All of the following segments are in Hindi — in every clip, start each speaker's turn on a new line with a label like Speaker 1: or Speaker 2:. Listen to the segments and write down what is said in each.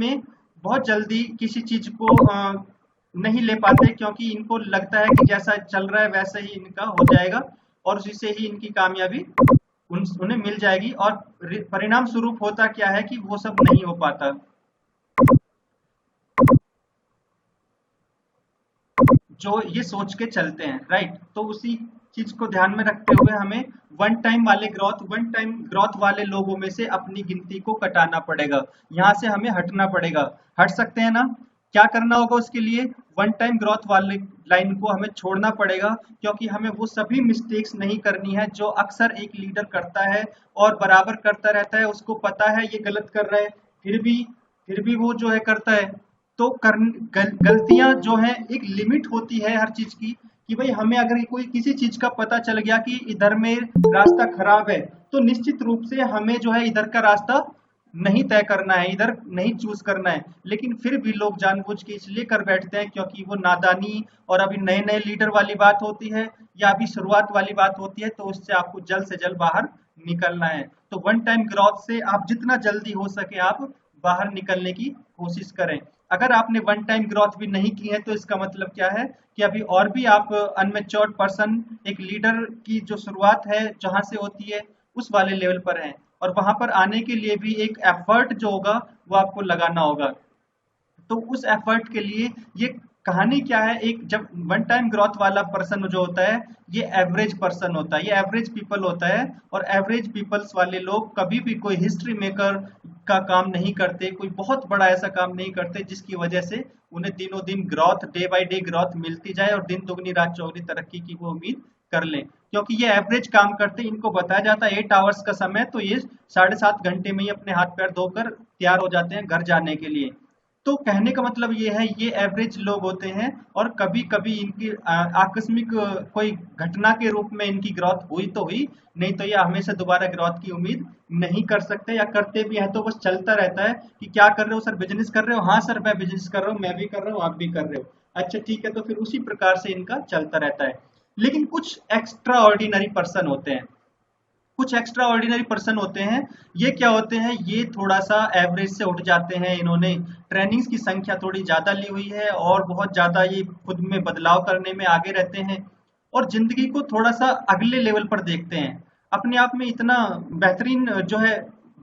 Speaker 1: में बहुत जल्दी किसी चीज को नहीं ले पाते, क्योंकि इनको लगता है कि जैसा चल रहा है वैसे ही इनका हो जाएगा और उसी से ही इनकी कामयाबी उन्हें मिल जाएगी। और परिणाम स्वरूप होता क्या है कि वो सब नहीं हो पाता। जो ये सोच के चलते हैं, राइट। तो उसी चीज को ध्यान में रखते हुए हमें वन टाइम ग्रोथ वाले लोगों में से अपनी गिनती को कटाना पड़ेगा। यहाँ से हमें हटना पड़ेगा। हट सकते हैं ना? क्या करना होगा उसके लिए? वन टाइम ग्रोथ वाले लाइन को हमें छोड़ना पड़ेगा, क्योंकि हमें वो सभी मिस्टेक्स नहीं करनी है जो अक्सर एक लीडर करता है और बराबर करता रहता है। उसको पता है ये गलत कर रहा है, फिर भी वो जो है करता है। तो गलतियां जो है, एक लिमिट होती है हर चीज की, कि भाई हमें अगर कोई किसी चीज का पता चल गया कि इधर में रास्ता खराब है, तो निश्चित रूप से हमें जो है इधर का रास्ता नहीं तय करना है, इधर नहीं चूज करना है। लेकिन फिर भी लोग जानबूझ के इसलिए कर बैठते हैं क्योंकि वो नादानी और अभी नए नए लीडर वाली बात होती है, या अभी शुरुआत वाली बात होती है, तो उससे आपको जल्द से जल्द बाहर निकलना है। तो वन टाइम ग्रोथ से आप जितना जल्दी हो सके आप बाहर निकलने की कोशिश करें। अगर आपने वन टाइम ग्रोथ भी नहीं की है, तो इसका मतलब क्या है कि अभी और भी आप अनमेच्योर्ड पर्सन, एक लीडर की जो शुरुआत है जहां से होती है उस वाले लेवल पर है, और वहां पर आने के लिए भी एक एफर्ट जो होगा वो आपको लगाना होगा। तो उस एफर्ट के लिए ये कहानी क्या है, एक जब वन टाइम ग्रोथ वाला पर्सन जो होता है, ये एवरेज पर्सन होता है, ये एवरेज पीपल होता है। और एवरेज पीपल्स वाले लोग कभी भी कोई हिस्ट्री मेकर का काम नहीं करते, कोई बहुत बड़ा ऐसा काम नहीं करते जिसकी वजह से उन्हें दिनों दिन growth, day by day growth मिलती जाए और दिन दुगनी रात चौगनी तरक्की की वो उम्मीद कर लें। क्योंकि ये एवरेज काम करते, इनको बताया जाता है 8 आवर्स का समय, तो ये 7.5 घंटे में ही अपने हाथ पैर धोकर तैयार हो जाते हैं घर जाने के लिए। तो कहने का मतलब ये है, ये एवरेज लोग होते हैं, और कभी कभी इनकी आकस्मिक कोई घटना के रूप में इनकी ग्रोथ हुई तो हुई, नहीं तो ये हमेशा दोबारा ग्रोथ की उम्मीद नहीं कर सकते, या करते भी हैं तो बस चलता रहता है कि क्या कर रहे हो सर, बिजनेस कर रहे हो? हाँ सर मैं बिजनेस कर रहा हूँ, मैं भी कर रहा हूँ, आप भी कर रहे हो, अच्छा ठीक है। तो फिर उसी प्रकार से इनका चलता रहता है। लेकिन कुछ एक्स्ट्रा ऑर्डिनरी पर्सन होते हैं, कुछ एक्स्ट्रा ऑर्डिनरी पर्सन होते हैं। ये क्या होते हैं? ये थोड़ा सा एवरेज से उठ जाते हैं, इन्होंने ट्रेनिंग्स की संख्या थोड़ी ज्यादा ली हुई है और बहुत ज्यादा ये खुद में बदलाव करने में आगे रहते हैं, और जिंदगी को थोड़ा सा अगले लेवल पर देखते हैं। अपने आप में इतना बेहतरीन जो है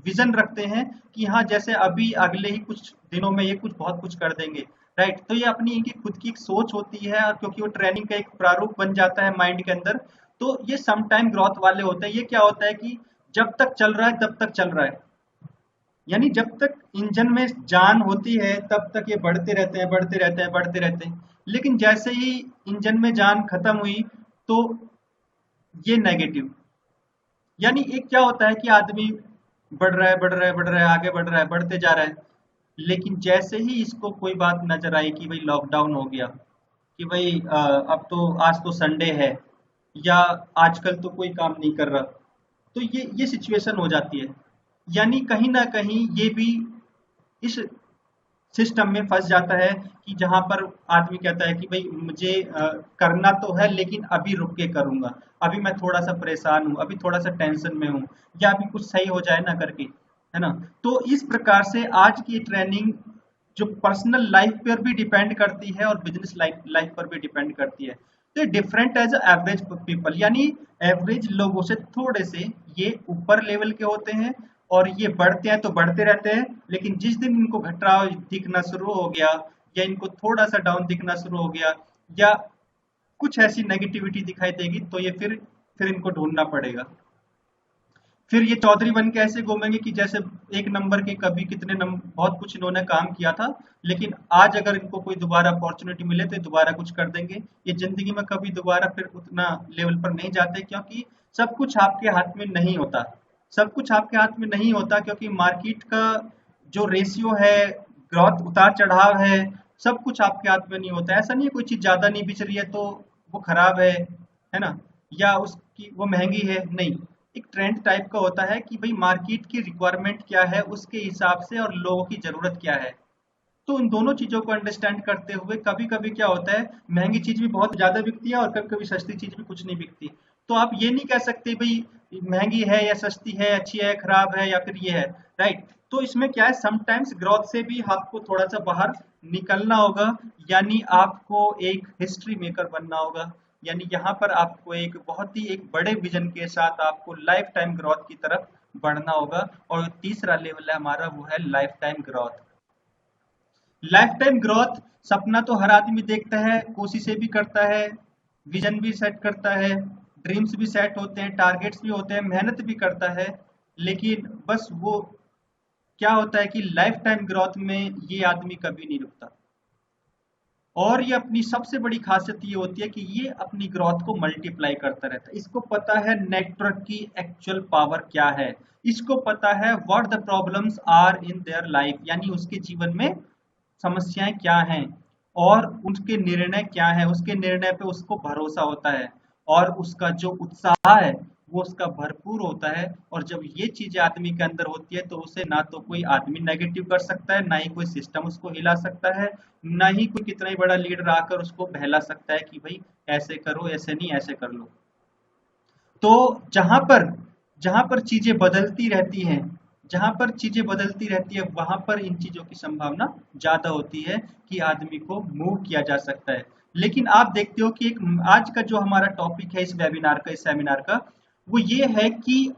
Speaker 1: विजन रखते हैं कि हाँ, जैसे अभी अगले ही कुछ दिनों में ये कुछ बहुत कुछ कर देंगे, राइट। तो ये अपनी इनकी खुद की एक सोच होती है, और क्योंकि वो ट्रेनिंग का एक प्रारूप बन जाता है माइंड के अंदर, तो ये सम टाइम ग्रोथ वाले होते हैं। ये क्या होता है कि जब तक चल रहा है तब तक चल रहा है, यानी जब तक इंजन में जान होती है तब तक ये बढ़ते रहते हैं, बढ़ते रहते हैं, बढ़ते रहते हैं। लेकिन जैसे ही इंजन में जान खत्म हुई, तो ये नेगेटिव, यानी एक क्या होता है कि आदमी बढ़ रहा है, बढ़ रहा है, बढ़ रहा है, आगे बढ़ रहा है, बढ़ते जा रहा है, लेकिन जैसे ही इसको कोई बात नजर आई कि भाई लॉकडाउन हो गया, कि भाई अब तो आज तो संडे है, या आजकल तो कोई काम नहीं कर रहा, तो ये सिचुएशन हो जाती है। यानी कहीं ना कहीं ये भी इस सिस्टम में फंस जाता है कि जहां पर आदमी कहता है कि भाई मुझे करना तो है, लेकिन अभी रुक के करूंगा, अभी मैं थोड़ा सा परेशान हूँ, अभी थोड़ा सा टेंशन में हूँ, या अभी कुछ सही हो जाए ना करके, है ना। तो इस प्रकार से आज की ट्रेनिंग जो पर्सनल लाइफ पर भी डिपेंड करती है और बिजनेस लाइफ लाइफ पर भी डिपेंड करती है। तो डिफरेंट एज एवरेज पीपल, यानी एवरेज लोगों से थोड़े से ये ऊपर लेवल के होते हैं, और ये बढ़ते हैं तो बढ़ते रहते हैं। लेकिन जिस दिन इनको घटाव दिखना शुरू हो गया, या इनको थोड़ा सा डाउन दिखना शुरू हो गया, या कुछ ऐसी नेगेटिविटी दिखाई देगी, तो ये फिर इनको ढूंढना पड़ेगा। फिर ये चौधरी बन के ऐसे घूमेंगे कि जैसे एक नंबर के, कभी कितने नंबर, बहुत कुछ इन्होंने काम किया था, लेकिन आज अगर इनको कोई दोबारा अपॉर्चुनिटी मिले तो ये दोबारा कुछ कर देंगे। ये जिंदगी में कभी दोबारा फिर उतना लेवल पर नहीं जाते, क्योंकि सब कुछ आपके हाथ में नहीं होता। सब कुछ आपके हाथ में नहीं होता, क्योंकि मार्केट का जो रेशियो है, ग्रोथ उतार चढ़ाव है, सब कुछ आपके हाथ में नहीं होता। ऐसा नहीं है कोई चीज ज्यादा नहीं बिच रही है तो वो खराब है ना, या उसकी वो महंगी है, नहीं। एक ट्रेंड टाइप का होता है कि भाई मार्केट की रिक्वायरमेंट क्या है उसके हिसाब से, और लोगों की जरूरत क्या है। तो इन दोनों चीजों को अंडरस्टैंड करते हुए कभी कभी क्या होता है, महंगी चीज भी बहुत ज्यादा बिकती है और कभी कभी सस्ती चीज भी कुछ नहीं बिकती। तो आप ये नहीं कह सकते भाई महंगी है या सस्ती है, अच्छी है खराब है या फिर ये है, राइट। तो इसमें क्या है, समटाइम्स ग्रोथ से भी आपको थोड़ा सा बाहर निकलना होगा, यानी आपको एक हिस्ट्री मेकर बनना होगा। यानी यहाँ पर आपको एक बहुत ही एक बड़े विजन के साथ आपको लाइफ टाइम ग्रोथ की तरफ बढ़ना होगा। और तीसरा लेवल है हमारा, वो है life time growth. Life time growth सपना तो हर आदमी देखता है, कोशिशें भी करता है, विजन भी सेट करता है, ड्रीम्स भी सेट होते हैं, टारगेट्स भी होते हैं, मेहनत भी करता है। लेकिन बस वो क्या होता है कि लाइफ टाइम ग्रोथ में ये आदमी कभी नहीं रुकता। और ये अपनी सबसे बड़ी खासियत ये होती है कि ये अपनी ग्रोथ को मल्टीप्लाई करता रहता है। इसको पता है नेटवर्क की एक्चुअल पावर क्या है, इसको पता है what the problems are in their life, यानी उसके जीवन में समस्याएं क्या हैं और उसके निर्णय क्या है, उसके निर्णय पे उसको भरोसा होता है और उसका जो उत्साह है वो उसका भरपूर होता है। और जब ये चीजें आदमी के अंदर होती है तो उसे ना तो कोई आदमी नेगेटिव कर सकता है, ना ही कोई सिस्टम उसको हिला सकता है, ना ही कोई कितना ही बड़ा लीडर आकर उसको बहला सकता है कि भाई ऐसे करो, ऐसे नहीं, ऐसे कर लो। तो जहां पर चीजें बदलती रहती हैं, जहां पर चीजें बदलती रहती है वहां पर इन चीजों की संभावना ज्यादा होती है कि आदमी को मूव किया जा सकता है। लेकिन आप देखते हो कि एक आज का जो हमारा टॉपिक है इस वेबिनार का, इस सेमिनार का, वो ये है कि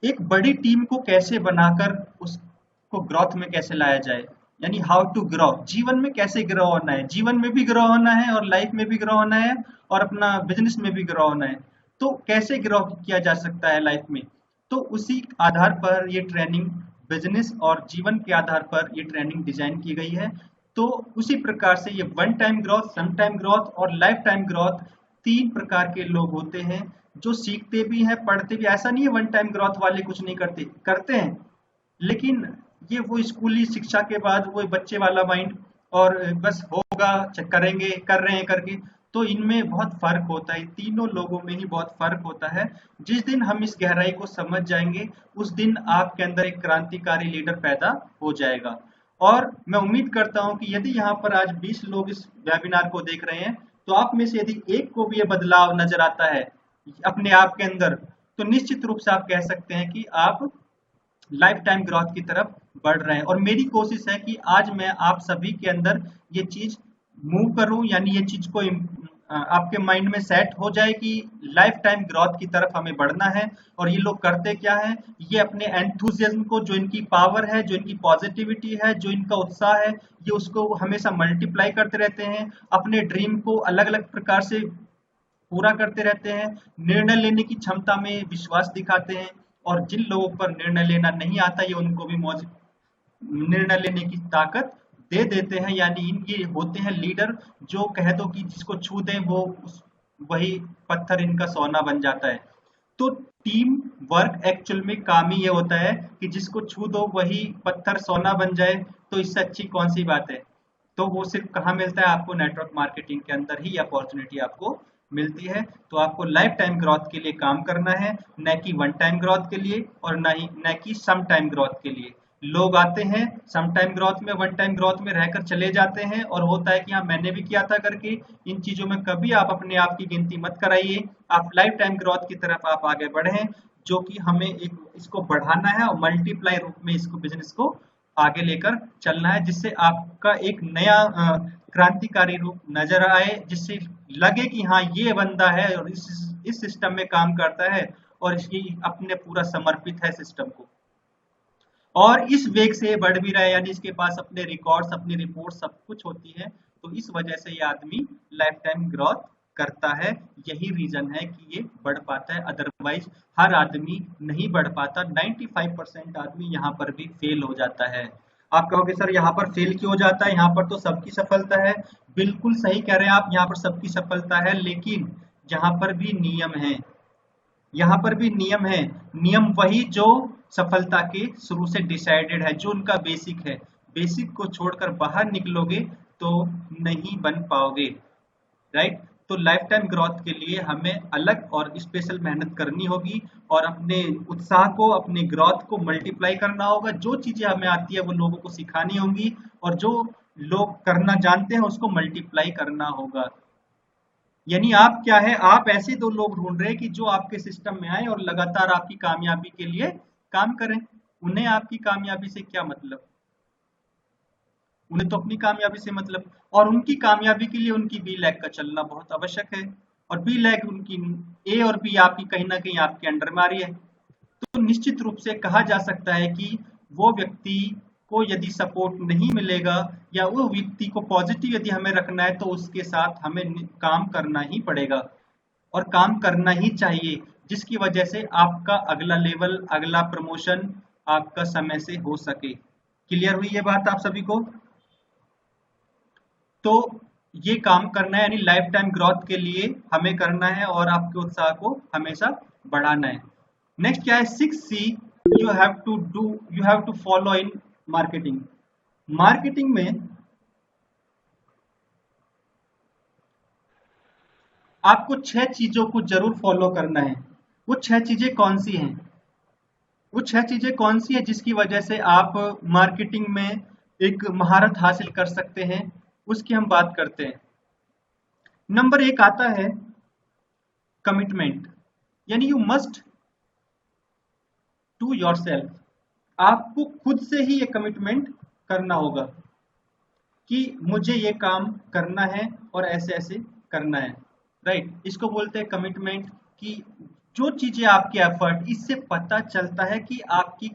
Speaker 1: एक बड़ी टीम को कैसे बनाकर उसको ग्रोथ में कैसे लाया जाए। यानी हाउ टू ग्रो, जीवन में कैसे ग्रो होना है, जीवन में भी ग्रो होना है और लाइफ में भी ग्रो होना है और अपना बिजनेस में भी ग्रो होना है। तो कैसे ग्रो किया जा सकता है लाइफ में, तो उसी आधार पर ये ट्रेनिंग, बिजनेस और जीवन के आधार पर ये ट्रेनिंग डिजाइन की गई है। तो उसी प्रकार से ये one time growth, some time growth और लाइफ टाइम ग्रोथ, तीन प्रकार के लोग होते हैं जो सीखते भी हैं, पढ़ते भी। ऐसा नहीं है वन टाइम ग्रोथ वाले कुछ नहीं करते, करते हैं, लेकिन ये वो स्कूली शिक्षा के बाद वो बच्चे वाला माइंड और बस होगा, करेंगे, कर रहे हैं करके। तो इनमें बहुत फर्क होता है, तीनों लोगों में ही बहुत फर्क होता है। जिस दिन हम इस गहराई को समझ जाएंगे उस दिन आपके अंदर एक क्रांतिकारी लीडर पैदा हो जाएगा। और मैं उम्मीद करता हूं कि यदि यहाँ पर आज 20 लोग इस वेबिनार को देख रहे हैं तो आप में से यदि एक को भी ये बदलाव नजर आता है अपने आप के अंदर, तो निश्चित रूप से आप कह सकते हैं कि आप लाइफ टाइम ग्रोथ की तरफ बढ़ रहे हैं। और मेरी कोशिश है कि आज मैं आप सभी के अंदर ये चीज मूव करूं, यानी ये चीज को आपके माइंड में सेट हो जाए कि लाइफ टाइम ग्रोथ की तरफ हमें बढ़ना है। और ये लोग करते क्या है, ये अपने एंथुजियाज्म को, जो इनकी पावर है, जो इनकी पॉजिटिविटी है, जो इनका उत्साह है, ये उसको हमेशा मल्टीप्लाई करते रहते हैं, अपने ड्रीम को अलग अलग प्रकार से पूरा करते रहते हैं, निर्णय लेने की क्षमता में विश्वास दिखाते हैं। और जिन लोगों पर निर्णय लेना नहीं आता ये उनको भी निर्णय लेने की ताकत दे देते हैं। यानी इनके होते हैं लीडर जो कह दो कि जिसको छू दें वो वही पत्थर इनका सोना बन जाता है। तो टीम वर्क एक्चुअल में काम ही ये होता है कि जिसको छू दो वही पत्थर सोना बन जाए। तो इससे अच्छी कौन सी बात है। तो वो सिर्फ कहाँ मिलता है आपको, नेटवर्क मार्केटिंग के अंदर ही अपॉर्चुनिटी आपको मिलती है। तो आपको लाइफ टाइम ग्रोथ के लिए काम करना है, न कि वन टाइम ग्रोथ के लिए और न कि सम टाइम ग्रोथ के लिए। लोग आते हैं सम टाइम ग्रोथ में, वन टाइम ग्रोथ में रहकर चले जाते हैं और होता है कि हाँ मैंने भी किया था करके। इन चीजों में कभी आप अपने आप की गिनती मत कराइए, आप लाइफ टाइम ग्रोथ की तरफ आप आगे बढ़े, जो कि हमें एक इसको बढ़ाना है और मल्टीप्लाई रूप में इसको बिजनेस को आगे लेकर चलना है, जिससे आपका एक नया क्रांतिकारी रूप नजर आए, जिससे लगे कि हाँ ये बंदा है और इस सिस्टम में काम करता है और इसकी अपने पूरा समर्पित है सिस्टम को, और इस वेग से बढ़ भी रहा है। यानी इसके पास अपने रिकॉर्ड्स, अपनी रिपोर्ट सब कुछ होती है। तो इस वजह से ये आदमी लाइफ टाइम ग्रोथ करता है। यही रीजन है कि ये बढ़ पाता है, अदरवाइज हर आदमी नहीं बढ़ पाता। 95% आदमी यहाँ पर भी फेल हो जाता है। आप कहोगे सर यहाँ पर फेल क्यों हो जाता है, यहाँ पर तो सबकी सफलता है। बिल्कुल सही कह रहे हैं आप, यहाँ पर सबकी सफलता है, लेकिन यहाँ पर भी नियम है, यहाँ पर भी नियम है। नियम वही जो सफलता के शुरू से डिसाइडेड है, जो उनका बेसिक है। बेसिक को छोड़कर बाहर निकलोगे तो नहीं बन पाओगे, राइट। तो लाइफ टाइम ग्रोथ के लिए हमें अलग और स्पेशल मेहनत करनी होगी और अपने उत्साह को, अपने ग्रोथ को मल्टीप्लाई करना होगा। जो चीजें हमें आती है वो लोगों को सिखानी होंगी और जो लोग करना जानते हैं उसको मल्टीप्लाई करना होगा। यानी आप क्या है, आप ऐसे दो लोग ढूंढ रहे हैं कि जो आपके सिस्टम में आए और लगातार आपकी कामयाबी के लिए काम करें। उन्हें आपकी कामयाबी से क्या मतलब? उन्हें तो अपनी कामयाबी से मतलब, और उनकी कामयाबी के लिए उनकी बी लैग का चलना बहुत आवश्यक है, और बी लैग उनकी ए और बी आपकी कहीं ना कहीं आपके अंडर में आ रही है। तो निश्चित रूप से कहा जा सकता है कि वो व्यक्ति को यदि सपोर्ट नहीं मिलेगा, या वो व्यक्ति को पॉजिटिव यदि हमें रखना है, तो उसके साथ हमें काम करना ही पड़ेगा, और काम करना ही चाहिए, जिसकी वजह से आपका अगला लेवल, अगला प्रमोशन आपका समय से हो सके। क्लियर हुई ये बात आप सभी को? तो ये काम करना है, यानी लाइफ टाइम ग्रोथ के लिए हमें करना है, और आपके उत्साह को हमेशा बढ़ाना है। नेक्स्ट क्या है? 6C, you have to do, you have to follow in marketing. Marketing में आपको 6 चीजों को जरूर फॉलो करना है। वो 6 चीजें कौन सी हैं? वो 6 चीजें कौन सी है जिसकी वजह से आप मार्केटिंग में एक महारत हासिल कर सकते हैं, उसकी हम बात करते हैं। नंबर 1 आता है कमिटमेंट, यानी यू मस्ट टू योरसेल्फ। आपको खुद से ही ये कमिटमेंट करना होगा कि मुझे ये काम करना है और ऐसे ऐसे करना है, राइट। इसको बोलते हैं कमिटमेंट। कि जो चीजें आपके एफर्ट, इससे पता चलता है कि आपकी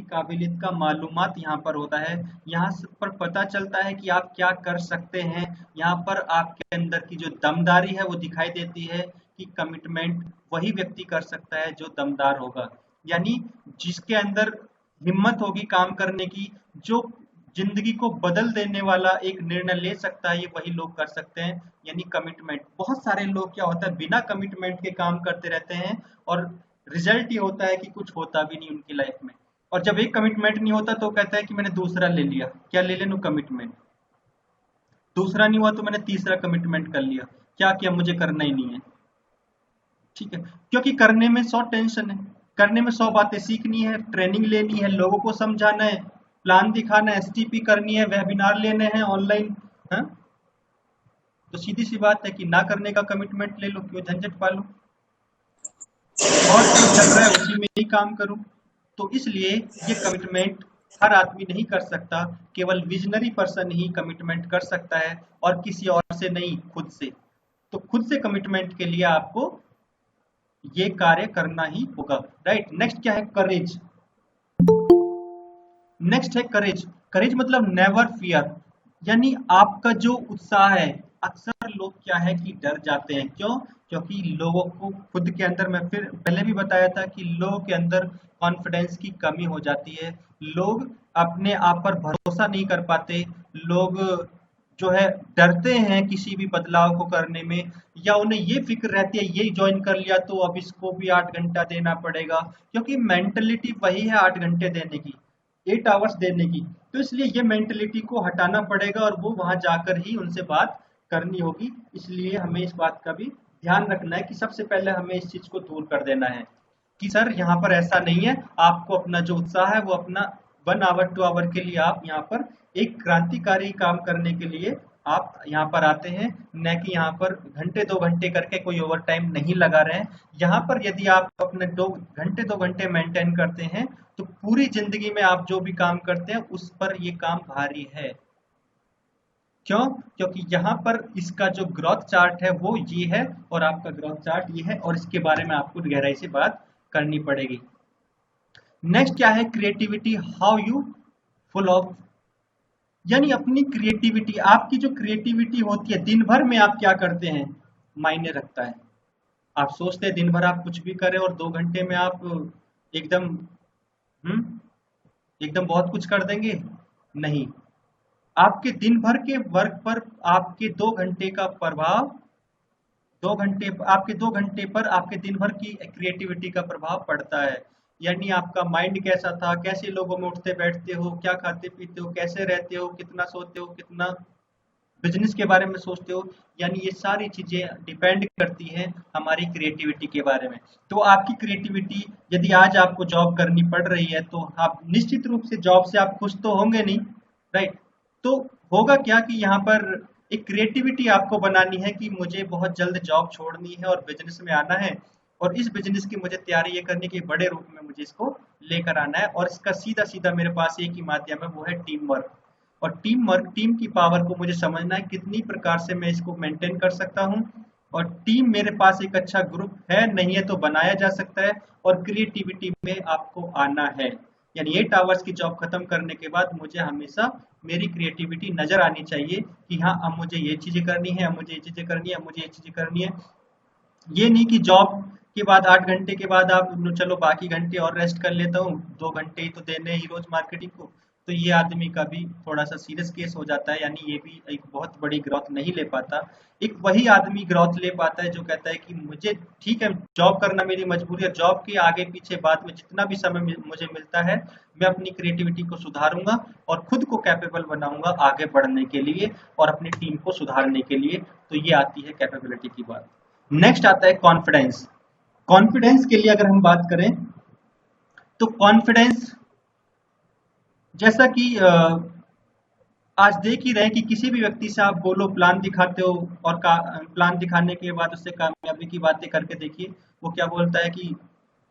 Speaker 1: काबिलियत का मालूमात यहाँ पर होता है। यहाँ पर पता चलता है कि आप क्या कर सकते हैं। यहाँ पर आपके अंदर की जो दमदारी है वो दिखाई देती है, कि कमिटमेंट वही व्यक्ति कर सकता है जो दमदार होगा, यानी जिसके अंदर हिम्मत होगी काम करने की, जो जिंदगी को बदल देने वाला एक निर्णय ले सकता है, ये वही लोग कर सकते हैं, यानी कमिटमेंट। बहुत सारे लोग क्या होता है, बिना कमिटमेंट के काम करते रहते हैं, और रिजल्ट ये होता है कि कुछ होता भी नहीं उनकी लाइफ में। और जब एक कमिटमेंट नहीं होता तो कहता है कि मैंने दूसरा ले लिया, क्या ले लेनू कमिटमेंट, दूसरा नहीं हुआ तो मैंने तीसरा कमिटमेंट कर लिया, क्या किया, मुझे करना ही नहीं है। ठीक है, क्योंकि करने में 100 टेंशन है, करने में 100 बातें सीखनी है, ट्रेनिंग लेनी है, लोगों को समझाना है, प्लान दिखाना है, एसटीपी करनी है, वेबिनार लेने हैं ऑनलाइन। हाँ, तो सीधी सी बात है कि ना करने का कमिटमेंट ले लो, क्यों झंझट पालो, और जो चल रहा है उसी में ही काम करो। तो इसलिए ये कमिटमेंट हर आदमी नहीं कर सकता, केवल विजनरी पर्सन ही कमिटमेंट कर सकता है, और किसी और से नहीं, खुद से। तो खुद से कमिटमेंट के लिए आपको ये कार्य करना ही होगा, राइट। नेक्स्ट क्या है? करेज। नेक्स्ट है करेज। करेज मतलब नेवर फियर, यानी आपका जो उत्साह है, अक्सर लोग क्या है कि डर जाते हैं। क्यों? क्योंकि लोगों को खुद के अंदर, मैं फिर पहले भी बताया था कि लोगों के अंदर कॉन्फिडेंस की कमी हो जाती है, लोग अपने आप पर भरोसा नहीं कर पाते, लोग जो है डरते हैं किसी भी बदलाव को करने में, या उन्हें ये फिक्र रहती है ये ज्वाइन कर लिया तो अब इसको भी 8 घंटा देना पड़ेगा, क्योंकि मेंटलिटी वही है 8 घंटे देने की, 8 आवर्स देने की। तो इसलिए ये मेंटलिटी को हटाना पड़ेगा, और वो वहां जाकर ही उनसे बात करनी होगी। इसलिए हमें इस बात का भी ध्यान रखना है कि सबसे पहले हमें इस चीज को दूर कर देना है, कि सर यहाँ पर ऐसा नहीं है, आपको अपना जो उत्साह है वो अपना 1 आवर 2 आवर के लिए आप यहाँ पर एक क्रांतिकारी काम करने के लिए आप यहाँ पर आते हैं, न कि यहाँ पर घंटे 2 घंटे करके कोई ओवर टाइम नहीं लगा रहे हैं। यहाँ पर यदि आप अपने 2 घंटे मेंटेन करते हैं, तो पूरी जिंदगी में आप जो भी काम करते हैं उस पर ये काम भारी है। क्यों? क्योंकि यहाँ पर इसका जो ग्रोथ चार्ट है वो ये है, और आपका ग्रोथ चार्ट ये है, और इसके बारे में आपको गहराई से बात करनी पड़ेगी। नेक्स्ट क्या है? Creativity. How you full of, यानी अपनी क्रिएटिविटी, आपकी जो क्रिएटिविटी होती है दिन भर में आप क्या करते हैं, मायने रखता है। आप सोचते हैं दिन भर आप कुछ भी करें और 2 घंटे में आप एकदम हम्म एकदम बहुत कुछ कर देंगे, नहीं। आपके दिन भर के वर्क पर आपके 2 घंटे का प्रभाव, 2 घंटे आपके 2 घंटे पर आपके दिन भर की क्रिएटिविटी का प्रभाव पड़ता है। यानी आपका माइंड कैसा था, कैसे लोगों में उठते बैठते हो, क्या खाते पीते हो, कैसे रहते हो, कितना सोते हो, कितना बिजनेस के बारे में सोचते हो, यानी ये सारी चीजें डिपेंड करती हैं हमारी क्रिएटिविटी के बारे में। तो आपकी क्रिएटिविटी, यदि आज आपको जॉब करनी पड़ रही है तो आप निश्चित रूप से जॉब से आप खुश तो होंगे नहीं, राइट। तो होगा क्या कि यहाँ पर एक क्रिएटिविटी आपको बनानी है कि मुझे बहुत जल्द जॉब छोड़नी है और बिजनेस में आना है, और इस बिजनेस की मुझे तैयारी ये करनी कि बड़े रूप में मुझे इसको लेकर आना है, और इसका सीधा सीधा मेरे पास एक ही माध्यम है, वो है टीम वर्क। और टीम वर्क, टीम की पावर को मुझे समझना है, कितनी प्रकार से मैं इसको मेंटेन कर सकता हूँ, और टीम मेरे पास एक अच्छा ग्रुप है नहीं है तो बनाया जा सकता है, और क्रिएटिविटी में आपको आना है। यानी 8 आवर्स की जॉब खत्म करने के बाद मुझे हमेशा मेरी क्रिएटिविटी नजर आनी चाहिए कि हाँ, अब मुझे ये चीजें करनी है, अब मुझे ये चीजें करनी है, अब मुझे ये चीजें करनी है। ये नहीं कि जॉब के बाद 8 घंटे के बाद आप चलो बाकी घंटे और रेस्ट कर लेता हूँ, 2 घंटे ही तो देने ही रोज मार्केटिंग को, तो ये आदमी का भी थोड़ा सा सीरियस केस हो जाता है, यानी ये भी एक बहुत बड़ी ग्रोथ नहीं ले पाता। एक वही आदमी ग्रोथ ले पाता है जो कहता है कि मुझे ठीक है, जॉब करना मेरी मजबूरी है, जॉब के आगे पीछे बाद में जितना भी समय मुझे मिलता है, मैं अपनी क्रिएटिविटी को सुधारूंगा और खुद को कैपेबल बनाऊंगा आगे बढ़ने के लिए और अपनी टीम को सुधारने के लिए। तो ये आती है कैपेबिलिटी की बात। नेक्स्ट आता है कॉन्फिडेंस। कॉन्फिडेंस के लिए अगर हम बात करें तो कॉन्फिडेंस, जैसा कि आज देख ही रहे हैं कि किसी भी व्यक्ति से आप बोलो, प्लान दिखाते हो, और प्लान दिखाने के बाद उससे कामयाबी की बातें करके देखिए, वो क्या बोलता है कि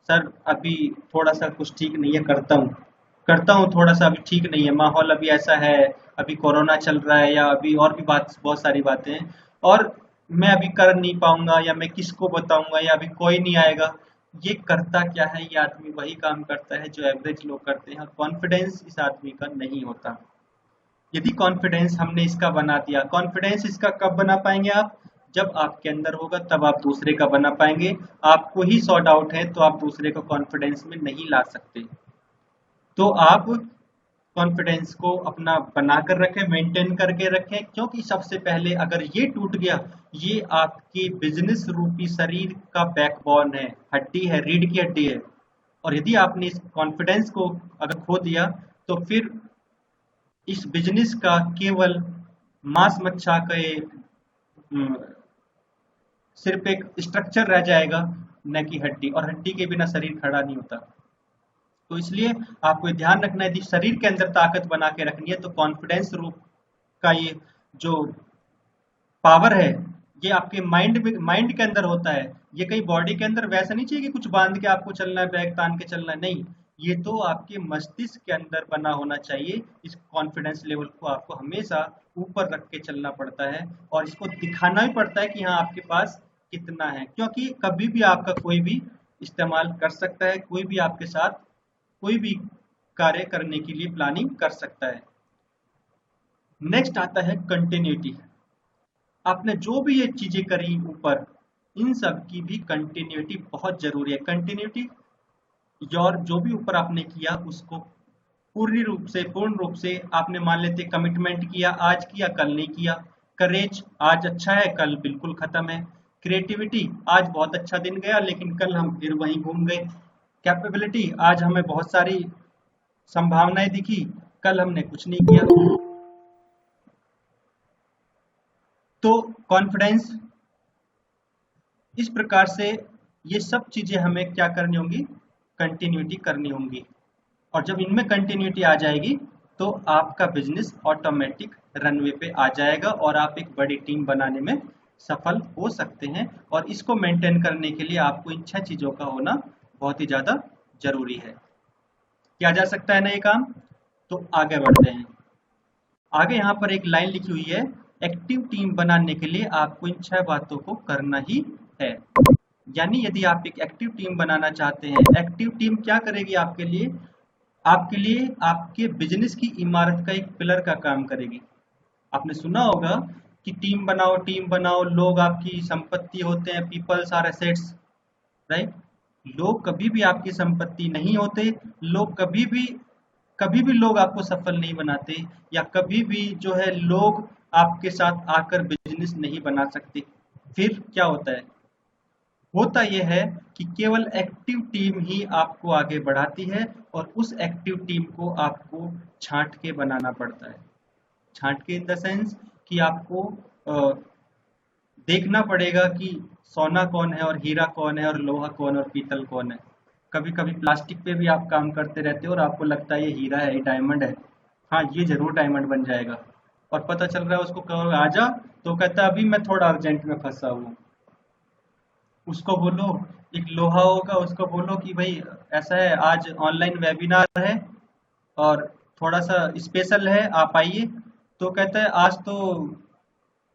Speaker 1: सर अभी थोड़ा सा कुछ ठीक नहीं है, करता हूँ थोड़ा सा, अभी ठीक नहीं है, माहौल अभी ऐसा है, अभी कोरोना चल रहा है, या अभी और भी बात, बहुत सारी बातें हैं, और मैं अभी कर नहीं पाऊंगा, या मैं किसको बताऊंगा, या अभी कोई नहीं आएगा। ये करता क्या है, ये आदमी वही काम करता है जो एवरेज लोग करते हैं, और कॉन्फिडेंस इस आदमी का नहीं होता। यदि कॉन्फिडेंस हमने इसका बना दिया, कॉन्फिडेंस इसका कब बना पाएंगे आप, जब आपके अंदर होगा तब आप दूसरे का बना पाएंगे। आपको ही 100 डाउट है तो आप दूसरे को कॉन्फिडेंस में नहीं ला सकते। तो आप कॉन्फिडेंस को अपना बनाकर रखें, मेंटेन करके रखें, क्योंकि सबसे पहले अगर ये टूट गया, ये आपके बिजनेस रूपी शरीर का बैकबोन है, हड्डी है, रीढ़ की हड्डी है। और यदि आपने इस कॉन्फिडेंस को अगर खो दिया, तो फिर इस बिजनेस का केवल मांस मच्छा के सिर्फ एक स्ट्रक्चर रह जाएगा, न कि हड्डी, और हड्डी के बिना शरीर खड़ा नहीं होता। तो इसलिए आपको ये ध्यान रखना है, यदि शरीर के अंदर ताकत बना के रखनी है तो कॉन्फिडेंस रूप का ये जो पावर है, ये आपके माइंड के अंदर होता है। ये कहीं बॉडी के अंदर वैसा नहीं चाहिए कि कुछ बांध के आपको चलना है, बैग तान के चलना है, नहीं, ये तो आपके मस्तिष्क के अंदर बना होना चाहिए। इस कॉन्फिडेंस लेवल को आपको हमेशा ऊपर रख के चलना पड़ता है, और इसको दिखाना भी पड़ता है कि हाँ आपके पास कितना है, क्योंकि कभी भी आपका कोई भी इस्तेमाल कर सकता है, कोई भी आपके साथ कोई भी कार्य करने के लिए प्लानिंग कर सकता है। नेक्स्ट आता है कंटिन्यूटी। आपने जो भी ये चीजें करी ऊपर, इन सब की भी कंटिन्यूटी बहुत जरूरी है। कंटिन्यूटी, और जो भी ऊपर आपने किया उसको पूर्ण रूप से आपने, मान लेते कमिटमेंट किया, आज किया कल नहीं किया। करेज, आज अच्छा है कल बिल्कुल खत्म है। क्रिएटिविटी, आज बहुत अच्छा दिन गया लेकिन कल हम फिर वहीं घूम गए। कैपेबिलिटी, आज हमें बहुत सारी संभावनाएं दिखी, कल हमने कुछ नहीं किया। तो कॉन्फिडेंस, इस प्रकार से ये सब चीजें हमें क्या करनी होंगी, कंटिन्यूटी करनी होंगी। और जब इनमें कंटिन्यूटी आ जाएगी तो आपका बिजनेस ऑटोमेटिक रनवे पे आ जाएगा, और आप एक बड़ी टीम बनाने में सफल हो सकते हैं। और इसको मेंटेन करने के लिए आपको इन 6 चीजों का होना बहुत ही ज्यादा जरूरी है। किया जा सकता है ना ये काम? तो आगे बढ़ते हैं। आगे यहाँ पर एक लाइन लिखी हुई है, एक्टिव टीम बनाने के लिए आपको इन 6 बातों को करना ही है। यानी यदि आप एक एक्टिव टीम बनाना चाहते हैं, एक्टिव टीम क्या करेगी आपके लिए, आपके बिजनेस की इमारत का एक पिलर का काम करेगी। आपने सुना होगा कि टीम बनाओ, लोग आपकी संपत्ति होते हैं, पीपल्स आर एसेट्स, राइट। लोग कभी भी आपकी संपत्ति नहीं होते, लोग कभी भी लोग आपको सफल नहीं बनाते, या कभी भी जो है लोग आपके साथ आकर बिजनेस नहीं बना सकते। फिर क्या होता है, होता यह है कि केवल एक्टिव टीम ही आपको आगे बढ़ाती है, और उस एक्टिव टीम को आपको छांट के बनाना पड़ता है। छांट के इन द सेंस कि आपको देखना पड़ेगा कि सोना कौन है और हीरा कौन है और लोहा कौन और पीतल कौन है। कभी कभी प्लास्टिक पे भी आप काम करते रहते हो और आपको लगता है ये हीरा है, ये डायमंड है, हाँ ये जरूर डायमंड बन जाएगा, और पता चल रहा है उसको कहो आजा, तो कहता है अभी मैं थोड़ा अर्जेंट में फंसा हूँ। उसको बोलो एक लोहा होगा, उसको बोलो कि भाई ऐसा है, आज ऑनलाइन वेबिनार है और थोड़ा सा स्पेशल है, आप आइए। तो कहता है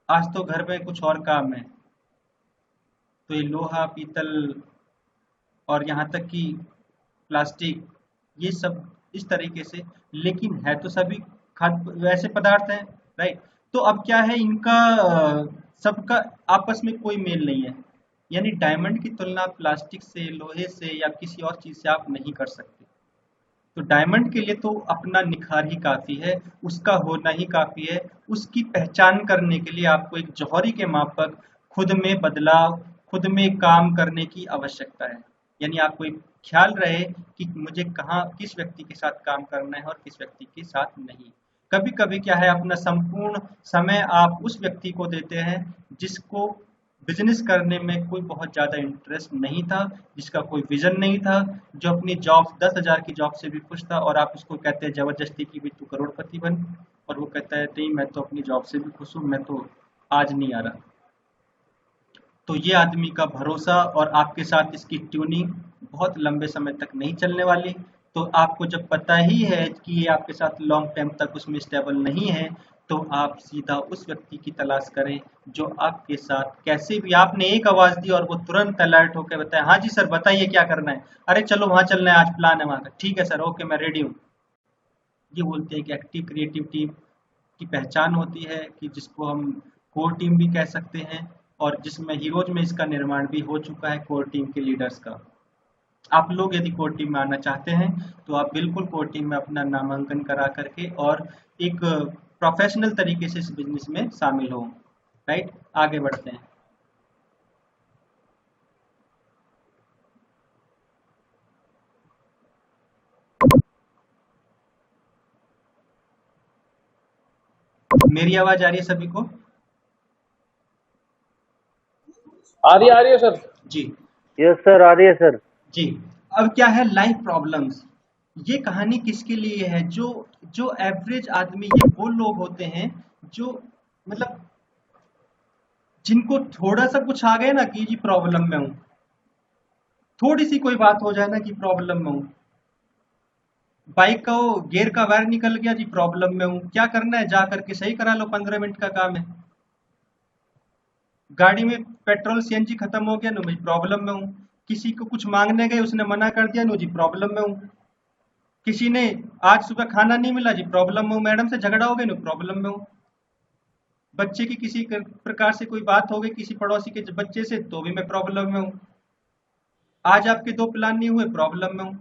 Speaker 1: आज तो घर में कुछ और काम है। तो ये लोहा, पीतल और यहाँ तक कि प्लास्टिक, ये सब इस तरीके से, लेकिन है तो सभी खाद्य वैसे पदार्थ हैं, राइट। तो अब क्या है, इनका सबका आपस में कोई मेल नहीं है। यानी डायमंड की तुलना प्लास्टिक से, लोहे से या किसी और चीज से आप नहीं कर सकते। तो डायमंड के लिए तो अपना निखार ही काफी है, उसका होना ही काफी है। उसकी पहचान करने के लिए आपको एक जौहरी के माफक खुद में बदलाव, खुद में काम करने की आवश्यकता है। यानी आपको एक ख्याल रहे कि मुझे कहाँ किस व्यक्ति के साथ काम करना है और किस व्यक्ति के साथ नहीं। कभी कभी क्या है, अपना संपूर्ण समय आप उस व्यक्ति को देते हैं जिसको बिजनेस करने में कोई बहुत ज़्यादा इंटरेस्ट नहीं था, जिसका कोई विजन नहीं था, जो अपनी जॉब 10,000 की जॉब से भी खुश था, और आप उसको कहते हैं जबरदस्ती की भी तू करोड़पति बन, और वो कहता है नहीं मैं तो अपनी जॉब से भी खुश हूँ, मैं तो आज नहीं आ रहा। तो ये आदमी का भरोसा और आपके साथ इसकी ट्यूनिंग बहुत लंबे समय तक नहीं चलने वाली। तो आपको जब पता ही है कि ये आपके साथ लॉन्ग टाइम तक उसमें स्टेबल नहीं है, तो आप सीधा उस व्यक्ति की तलाश करें जो आपके साथ कैसे भी, आपने एक आवाज दी और वो तुरंत अलर्ट होकर बताए, हाँ जी सर बताइए क्या करना है, अरे चलो वहां चलना है, आज प्लान है वहां का, ठीक है सर, ओके मैं रेडी हूँ। ये बोलते हैं कि एक्टिव क्रिएटिव टीम की पहचान होती है, कि जिसको हम कोर टीम भी कह सकते हैं, और जिसमें हीरोज में इसका निर्माण भी हो चुका है कोर टीम के लीडर्स का। आप लोग यदि कोर टीम में आना चाहते हैं तो आप बिल्कुल कोर टीम में अपना नामांकन करा करके और एक प्रोफेशनल तरीके से इस बिजनेस में शामिल हो, राइट। आगे बढ़ते हैं। मेरी आवाज आ रही है सभी को?
Speaker 2: आ रही है सर।
Speaker 1: जी
Speaker 3: यस सर, आ रही है सर।
Speaker 1: जी। अब क्या है, लाइफ प्रॉब्लम्स। ये कहानी किसके लिए है? जो जो एवरेज आदमी, ये वो लोग होते हैं जो मतलब जिनको थोड़ा सा कुछ आ गए ना कि जी प्रॉब्लम में हूँ, थोड़ी सी कोई बात हो जाए ना कि प्रॉब्लम में हूँ, बाइक का वो गियर का वायर निकल गया जी प्रॉब्लम में हूँ, क्या करना है, जा करके सही करा लो, 15 मिनट का काम है। गाड़ी में पेट्रोल सीएनजी खत्म हो गया, नो जी प्रॉब्लम में हूँ। किसी को कुछ मांगने गए, उसने मना कर दिया, नो जी प्रॉब्लम में हूँ। किसी ने आज सुबह खाना नहीं मिला जी प्रॉब्लम में हूँ, मैडम से झगड़ा हो गया, नो प्रॉब्लम में हूँ। बच्चे की किसी प्रकार से कोई बात हो गई किसी पड़ोसी के बच्चे से, तो भी मैं प्रॉब्लम में हूँ। आज आपके 2 प्लान नहीं हुए, प्रॉब्लम में हूँ।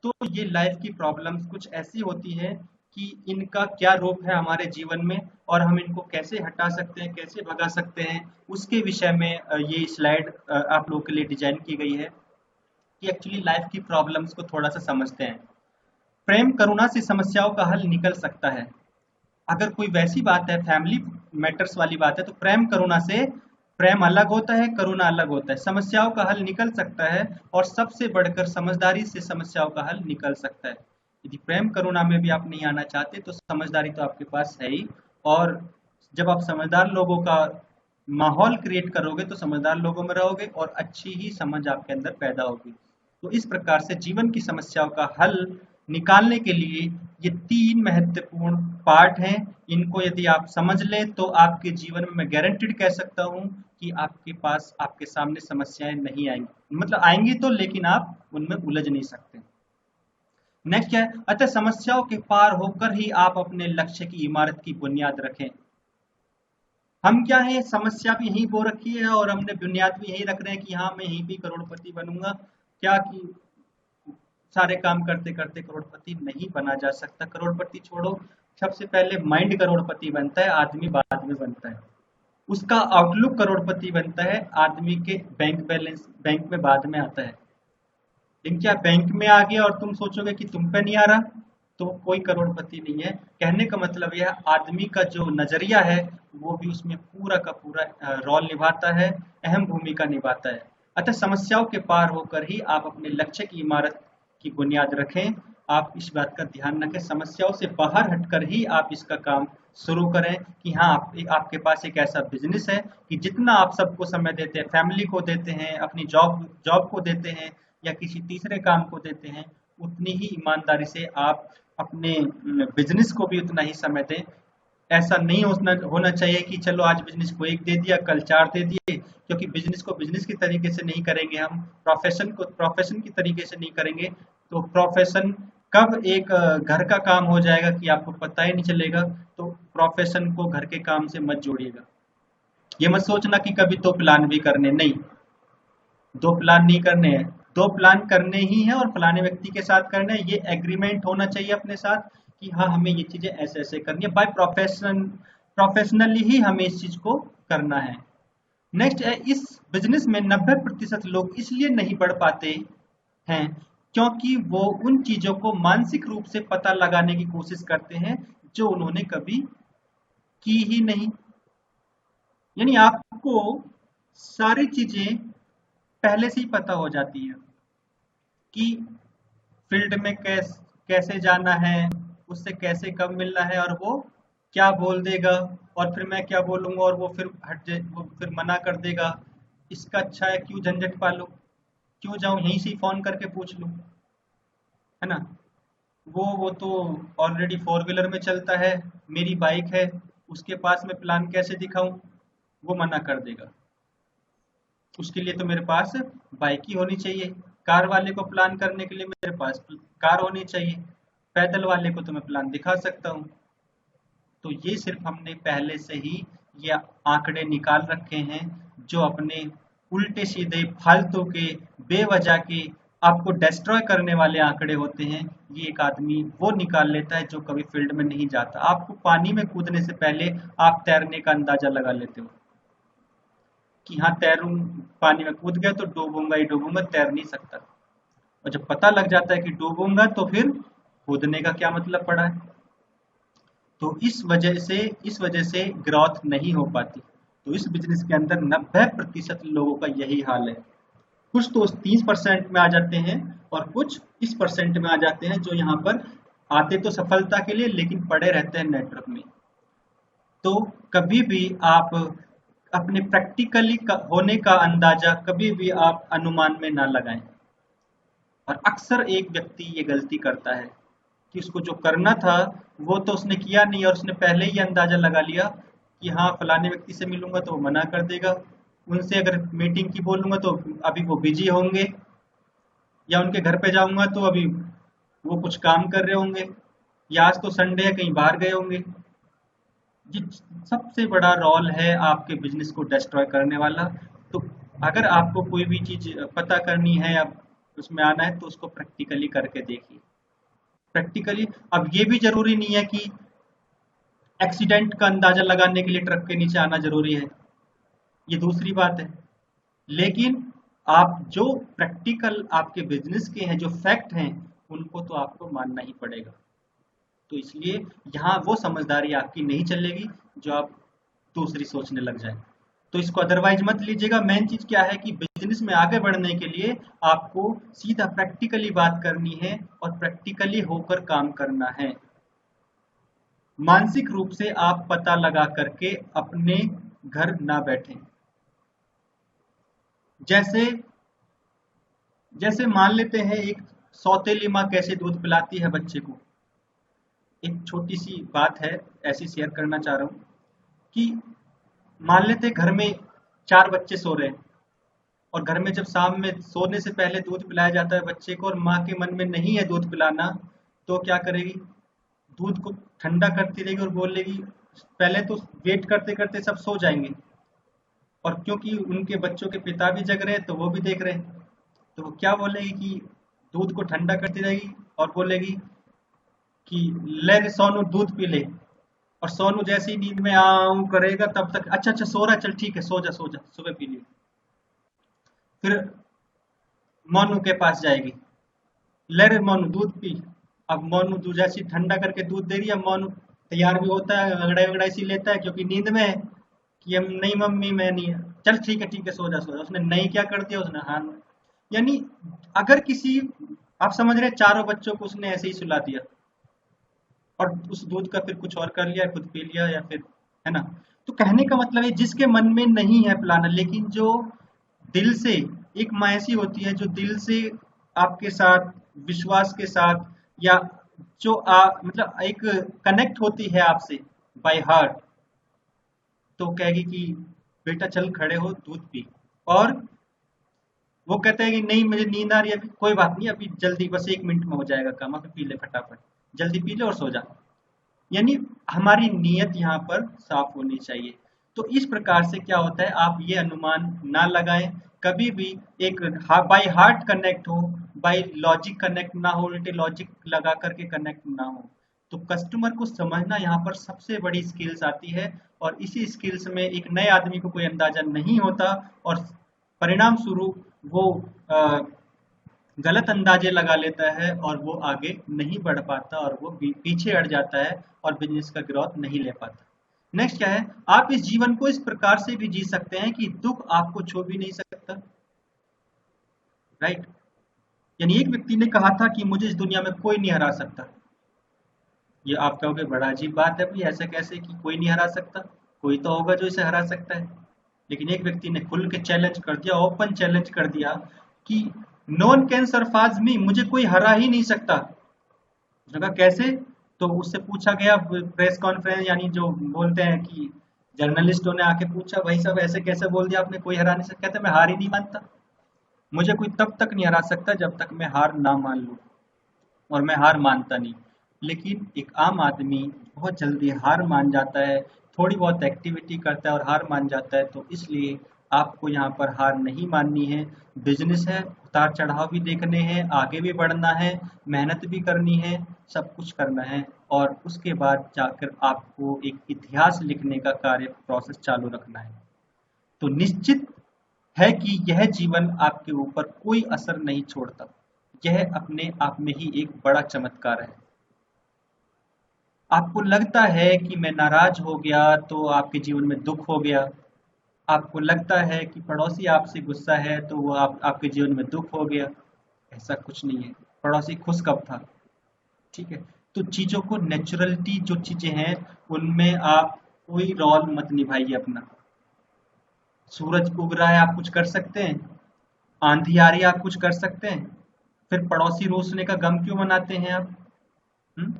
Speaker 1: तो ये लाइफ की प्रॉब्लम्स कुछ ऐसी होती है कि इनका क्या रूप है हमारे जीवन में, और हम इनको कैसे हटा सकते हैं, कैसे भगा सकते हैं, उसके विषय में ये स्लाइड आप लोगों के लिए डिजाइन की गई है कि एक्चुअली लाइफ की प्रॉब्लम्स को थोड़ा सा समझते हैं। प्रेम करुणा से समस्याओं का हल निकल सकता है। अगर कोई वैसी बात है, फैमिली मैटर्स वाली बात है, तो प्रेम करुणा से, प्रेम अलग होता है, करुणा अलग होता है। समस्याओं का हल निकल सकता है, और सबसे बढ़कर समझदारी से समस्याओं का हल निकल सकता है। यदि प्रेम करुणा में भी आप नहीं आना चाहते तो समझदारी तो आपके पास है ही, और जब आप समझदार लोगों का माहौल क्रिएट करोगे तो समझदार लोगों में रहोगे और अच्छी ही समझ आपके अंदर पैदा होगी। तो इस प्रकार से जीवन की समस्याओं का हल निकालने के लिए ये 3 महत्वपूर्ण पार्ट हैं। इनको यदि आप समझ लें तो आपके जीवन में मैं गारंटीड कह सकता हूँ कि आपके पास, आपके सामने समस्याएं नहीं आएंगी, मतलब आएंगी तो, लेकिन आप उनमें उलझ नहीं सकते। नेक्स्ट क्या है, अतः समस्याओं के पार होकर ही आप अपने लक्ष्य की इमारत की बुनियाद रखें। हम क्या है, समस्या भी यहीं बो रखी है और हमने बुनियाद भी यहीं रख रहे हैं कि हाँ मैं यहीं भी करोड़पति बनूंगा। क्या कि सारे काम करते करते करोड़पति नहीं बना जा सकता। करोड़पति छोड़ो, सबसे पहले माइंड करोड़पति बनता है, आदमी बाद में बनता है। उसका आउटलुक करोड़पति बनता है, आदमी के बैंक बैलेंस बैंक में बाद में आता है। लेकिन क्या बैंक में आ गया और तुम सोचोगे कि तुम पे नहीं आ रहा, तो कोई करोड़पति नहीं है। कहने का मतलब यह, आदमी का जो नजरिया है वो भी उसमें पूरा का पूरा रोल निभाता है, अहम भूमिका निभाता है। अतः समस्याओं के पार होकर ही आप अपने लक्ष्य की इमारत की बुनियाद रखें। आप इस बात का ध्यान रखें, समस्याओं से बाहर हटकर ही आप इसका काम शुरू करें कि हाँ आपके पास एक ऐसा बिजनेस है कि जितना आप सबको समय देते हैं, फैमिली को देते हैं, अपनी जॉब जॉब को देते हैं या किसी तीसरे काम को देते हैं, उतनी ही ईमानदारी से आप अपने बिजनेस को भी उतना ही समय दें। ऐसा नहीं होना चाहिए कि चलो आज बिजनेस को एक दे दिया, कल चार दे दिए, क्योंकि बिजनेस को बिजनेस की तरीके से नहीं करेंगे, हम प्रोफेशन को प्रोफेशन की तरीके से नहीं करेंगे, तो प्रोफेशन कब एक घर का काम हो जाएगा कि आपको पता ही नहीं चलेगा। तो प्रोफेशन को घर के काम से मत जोड़िएगा। ये मत सोचना कि कभी तो प्लान भी करने, नहीं, दो प्लान नहीं करने हैं, दो प्लान करने ही हैं और फलाने व्यक्ति के साथ करने हैं। ये एग्रीमेंट होना चाहिए अपने साथ कि हाँ हमें ये चीजें ऐसे ऐसे करनी है, बाय प्रोफेशनली ही हमें इस चीज को करना है। नेक्स्ट है, इस बिजनेस में 90% लोग इसलिए नहीं बढ़ पाते हैं क्योंकि वो उन चीजों को मानसिक रूप से पता लगाने की कोशिश करते हैं जो उन्होंने कभी की ही नहीं। यानी आपको सारी चीजें पहले से ही पता हो जाती है कि फील्ड में कैसे जाना है, उससे कैसे कब मिलना है, और वो क्या बोल देगा और फिर मैं क्या बोलूंगा और वो फिर वो फिर मना कर देगा। इसका अच्छा है क्यों झंझट पालूं, क्यों जाऊं यहीं से फोन करके पूछ लूं, है ना। वो तो ऑलरेडी फोर व्हीलर में चलता है, मेरी बाइक है, उसके पास में प्लान कैसे दिखाऊं, वो मना कर देगा। उसके लिए तो मेरे पास बाइक ही होनी चाहिए, कार वाले को प्लान करने के लिए मेरे पास कार होनी चाहिए, पैदल वाले को तो मैं प्लान दिखा सकता हूँ। तो ये सिर्फ हमने पहले से ही ये आंकड़े निकाल रखे हैं जो अपने उल्टे सीधे फालतू के बेवजह के आपको डिस्ट्रॉय करने वाले आंकड़े होते हैं। ये एक आदमी वो निकाल लेता है जो कभी फील्ड में नहीं जाता। आपको पानी में कूदने से पहले आप तैरने का अंदाजा लगा लेते हो कि हाँ तैरूं, पानी में कूद गया तो डूबूंगा ही डूबूंगा, तैर नहीं सकता। और जब पता लग जाता है कि डूबूंगा तो फिर कूदने का क्या मतलब पड़ा है। तो इस वजह से ग्रोथ नहीं हो पाती। तो इस बिजनेस के अंदर 90% लोगों का यही हाल है। कुछ तो 30% में आ जाते हैं और कुछ इस परसेंट में आ जाते हैं जो यहाँ पर आते तो सफलता के लिए लेकिन पड़े रहते हैं नेटवर्क में। तो कभी भी आप अपने प्रैक्टिकली होने का अंदाजा कभी भी आप अनुमान में ना लगाएं। और अक्सर एक व्यक्ति ये गलती करता है कि उसको जो करना था वो तो उसने किया नहीं और उसने पहले ही अंदाजा लगा लिया कि हाँ फलाने व्यक्ति से मिलूंगा तो वो मना कर देगा, उनसे अगर मीटिंग की बोलूंगा तो अभी वो बिजी होंगे, या उनके घर पे जाऊंगा तो अभी वो कुछ काम कर रहे होंगे, या आज तो संडे है कहीं बाहर गए होंगे। ये सबसे बड़ा रोल है आपके बिजनेस को डिस्ट्रॉय करने वाला। तो अगर आपको कोई भी चीज पता करनी है या उसमें आना है तो उसको प्रैक्टिकली करके देखिए। प्रैक्टिकली अब ये भी जरूरी नहीं है कि एक्सीडेंट का अंदाजा लगाने के लिए ट्रक के नीचे आना जरूरी है, ये दूसरी बात है। लेकिन आप जो प्रैक्टिकल आपके बिजनेस के हैं, जो फैक्ट हैं, उनको तो आपको मानना ही पड़ेगा। तो इसलिए यहाँ वो समझदारी आपकी नहीं चलेगी जो आप दूसरी सोचने लग जाए। तो इसको अदरवाइज मत लीजिएगा। मेन चीज क्या है कि बिजनेस में आगे बढ़ने के लिए आपको सीधा प्रैक्टिकली बात करनी है और प्रैक्टिकली होकर काम करना है। मानसिक रूप से आप पता लगा करके अपने घर ना बैठें। जैसे जैसे मान लेते हैं एक सौतेली माँ कैसे दूध पिलाती है बच्चे को। एक छोटी सी बात है ऐसी शेयर करना चाह रहा हूँ कि मान लेते घर में 4 बच्चे सो रहे हैं और घर में जब शाम में सोने से पहले दूध पिलाया जाता है बच्चे को और माँ के मन में नहीं है दूध पिलाना, तो क्या करेगी, दूध को ठंडा करती रहेगी और बोलेगी, पहले तो वेट करते करते सब सो जाएंगे और क्योंकि उनके बच्चों के पिता भी जग रहे हैं तो वो भी देख रहे हैं, तो वो क्या बोलेगी कि दूध को ठंडा करती रहेगी और बोलेगी कि ले रे सोनू दूध पी ले। और सोनू जैसे ही नींद में आऊं करेगा तब तक अच्छा अच्छा सो रहा, चल ठीक है सो जा सुबह पी लियो। फिर मोनू के पास जाएगी, ले रे मोनू दूध पी। अब मोनू दूध जैसी ठंडा करके दूध दे रही है, मोनू तैयार भी होता है, अंगड़ाई वगड़ाई सी लेता है क्योंकि नींद में है कि हम नहीं मम्मी मैं नहीं, चल ठीक है सो जा। उसने नहीं क्या कर दिया, उसने हाँ। यानी अगर किसी आप समझ रहे हैं, चारों बच्चों को उसने ऐसे ही सुला दिया और उस दूध का फिर कुछ और कर लिया, खुद पी लिया या फिर, है ना। तो कहने का मतलब है जिसके मन में नहीं है प्लानर, लेकिन जो दिल से, एक माँ ऐसी होती है जो दिल से आपके साथ विश्वास के साथ, या जो मतलब एक कनेक्ट होती है आपसे बाय हार्ट, तो कहेगी कि बेटा चल खड़े हो दूध पी। और वो कहते हैं कि नहीं मुझे नींद आ रही है, अभी कोई बात नहीं, अभी जल्दी बस 1 मिनट में हो जाएगा काम, अभी पी ले फटाफट, जल्दी पी ले और सो जा। यानी हमारी नीयत यहाँ पर साफ होनी चाहिए। तो इस प्रकार से क्या होता है, आप ये अनुमान ना लगाएं कभी भी। एक बाय हार्ट कनेक्ट हो, बाय लॉजिक कनेक्ट ना हो, उल्टे लॉजिक लगा करके कनेक्ट ना हो। तो कस्टमर को समझना यहाँ पर सबसे बड़ी स्किल्स आती है, और इसी स्किल्स में एक नए आदमी को कोई अंदाजा नहीं होता, और परिणाम स्वरूप वो अ, गलत अंदाजे लगा लेता है और वो आगे नहीं बढ़ पाता, और वो पीछे अड़ जाता है और बिजनेस का ग्रोथ नहीं ले पाता। नेक्स्ट क्या है, आप इस जीवन को इस प्रकार से भी जी सकते हैं कि दुख आपको छू भी नहीं सकता, राइट। यानी एक व्यक्ति ने कहा था कि मुझे इस दुनिया में कोई नहीं हरा सकता। ये आप कहोगे बड़ा अजीब बात है भाई, ऐसे कैसे कि कोई नहीं हरा सकता, कोई तो होगा जो इसे हरा सकता है। लेकिन एक व्यक्ति ने खुल के चैलेंज कर दिया, ओपन चैलेंज कर दिया कि नो वन कैन सरपास मी, मुझे कोई हरा ही नहीं सकता। उसने कहा कैसे, तो उससे पूछा गया प्रेस कॉन्फ्रेंस, यानी जो बोलते हैं कि जर्नलिस्टों ने आके पूछा भाई साहब ऐसे कैसे बोल दिया आपने, कोई हरा नहीं सकता। कहते मैं हार ही नहीं मानता, मुझे कोई तब तक नहीं हरा सकता जब तक मैं हार ना मान लूं, और मैं हार मानता नहीं। लेकिन एक आम आदमी बहुत जल्दी हार मान जाता है, थोड़ी बहुत एक्टिविटी करता है और हार मान जाता है। तो इसलिए आपको यहाँ पर हार नहीं माननी है। बिजनेस है, उतार चढ़ाव भी देखने हैं, आगे भी बढ़ना है, मेहनत भी करनी है, सब कुछ करना है, और उसके बाद जाकर आपको एक इतिहास लिखने का कार्य प्रोसेस चालू रखना है। तो निश्चित है कि यह जीवन आपके ऊपर कोई असर नहीं छोड़ता, यह अपने आप में ही एक बड़ा चमत्कार है। आपको लगता है कि मैं नाराज हो गया तो आपके जीवन में दुख हो गया, आपको लगता है कि पड़ोसी आपसे गुस्सा है तो वो आपके जीवन में दुख हो गया, ऐसा कुछ नहीं है। पड़ोसी खुश कब था, ठीक है। तो चीजों को नेचुरलिटी जो चीजें हैं उनमें आप कोई रोल मत निभाइए अपना। सूरज उग रहा है आप कुछ कर सकते हैं, आंधी आ रही है आप कुछ कर सकते हैं, फिर पड़ोसी रोसने का गम क्यों मनाते हैं आप? हुँ?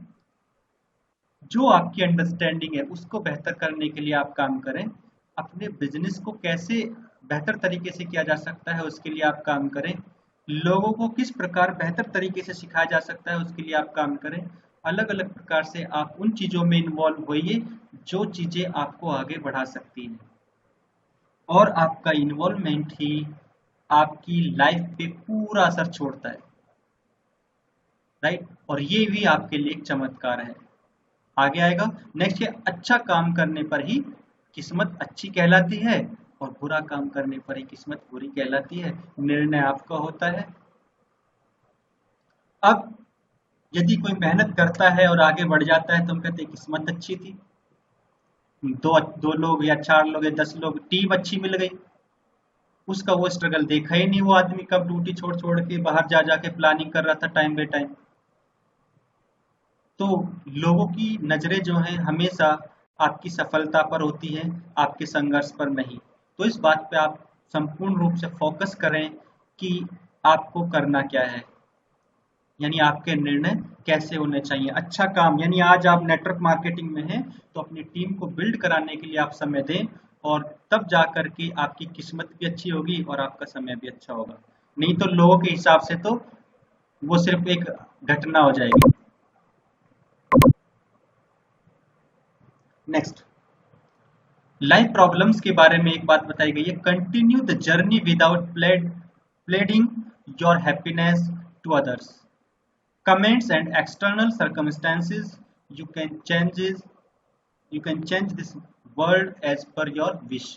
Speaker 1: जो आपकी अंडरस्टैंडिंग है उसको बेहतर करने के लिए आप काम करें। अपने बिजनेस को कैसे बेहतर तरीके से किया जा सकता है उसके लिए आप काम करें। लोगों को किस प्रकार बेहतर तरीके से सिखाया जा सकता है उसके लिए आप काम करें। अलग अलग प्रकार से आप उन चीज़ों में इन्वॉल्व होइए जो चीज़ें आपको आगे बढ़ा सकती हैं, और आपका इन्वॉल्वमेंट ही आपकी लाइफ पे पूरा असर छोड़ता है, राइट। और ये भी आपके लिए एक चमत्कार है। आगे आएगा नेक्स्ट है, अच्छा काम करने पर ही किस्मत अच्छी कहलाती है, और बुरा काम करने पर ही किस्मत बुरी कहलाती है। निर्णय आपका होता है। अब यदि कोई मेहनत करता है और आगे बढ़ जाता है तो हम कहते हैं किस्मत अच्छी थी, दो दो लोग या 4 लोग या 10 लोग, टीम अच्छी मिल गई। उसका वो स्ट्रगल देखा ही नहीं, वो आदमी कब ड्यूटी छोड़ छोड़ के बाहर जा जाके प्लानिंग कर रहा था टाइम बाय टाइम। तो लोगों की नज़रें जो हैं हमेशा आपकी सफलता पर होती हैं, आपके संघर्ष पर नहीं। तो इस बात पे आप संपूर्ण रूप से फोकस करें कि आपको करना क्या है, यानी आपके निर्णय कैसे होने चाहिए। अच्छा काम, यानी आज आप नेटवर्क मार्केटिंग में हैं तो अपनी टीम को बिल्ड कराने के लिए आप समय दें, और तब जा कर के आपकी किस्मत भी अच्छी होगी और आपका समय भी अच्छा होगा। नहीं तो लोगों के हिसाब से तो वो सिर्फ एक घटना हो जाएगी। नेक्स्ट, लाइफ प्रॉब्लम्स के बारे में एक बात बताई गई है, continue the journey without pledging your happiness to others, comments and external circumstances, you can changes you can change this world as per your wish.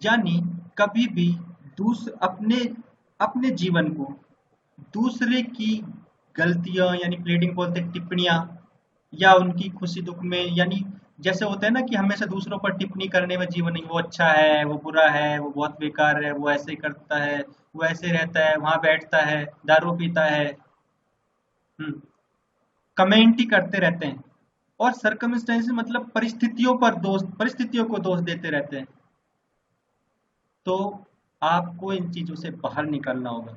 Speaker 1: यानी कभी भी अपने अपने जीवन को दूसरे की गलतियां, यानी प्लेडिंग बोलते हैं टिप्पणियां, या उनकी खुशी दुख में, यानी जैसे होता है ना कि हमेशा दूसरों पर टिप्पणी करने में जीवन नहीं, वो अच्छा है, वो बुरा है, वो बहुत बेकार है, वो ऐसे करता है, वो ऐसे रहता है, वहां बैठता है, दारू पीता है। कमेंट ही करते रहते हैं और सरकमस्टेंसेस मतलब परिस्थितियों को दोष देते रहते हैं। तो आपको इन चीजों से बाहर निकलना होगा।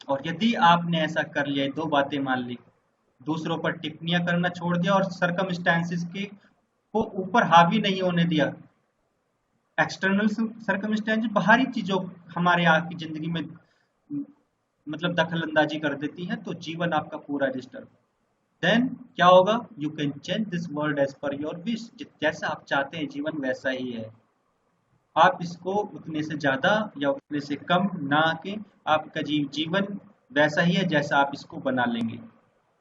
Speaker 1: और यदि आपने ऐसा कर लिया, दो बातें मान ली, दूसरों पर टिप्पणियां करना छोड़ दिया और सरकमस्टेंसेस के को ऊपर हावी नहीं होने दिया, एक्सटर्नल सरकमस्टेंसेस बाहरी चीजों हमारे आपकी जिंदगी में मतलब दखल अंदाजी कर देती है, तो जीवन आपका पूरा डिस्टर्ब। देन क्या होगा? You can change this world as per your wish. जैसा आप चाहते हैं जीवन वैसा ही है। आप इसको उतने से ज्यादा या उतने से कम ना आके, आपका जीवन वैसा ही है जैसा आप इसको बना लेंगे।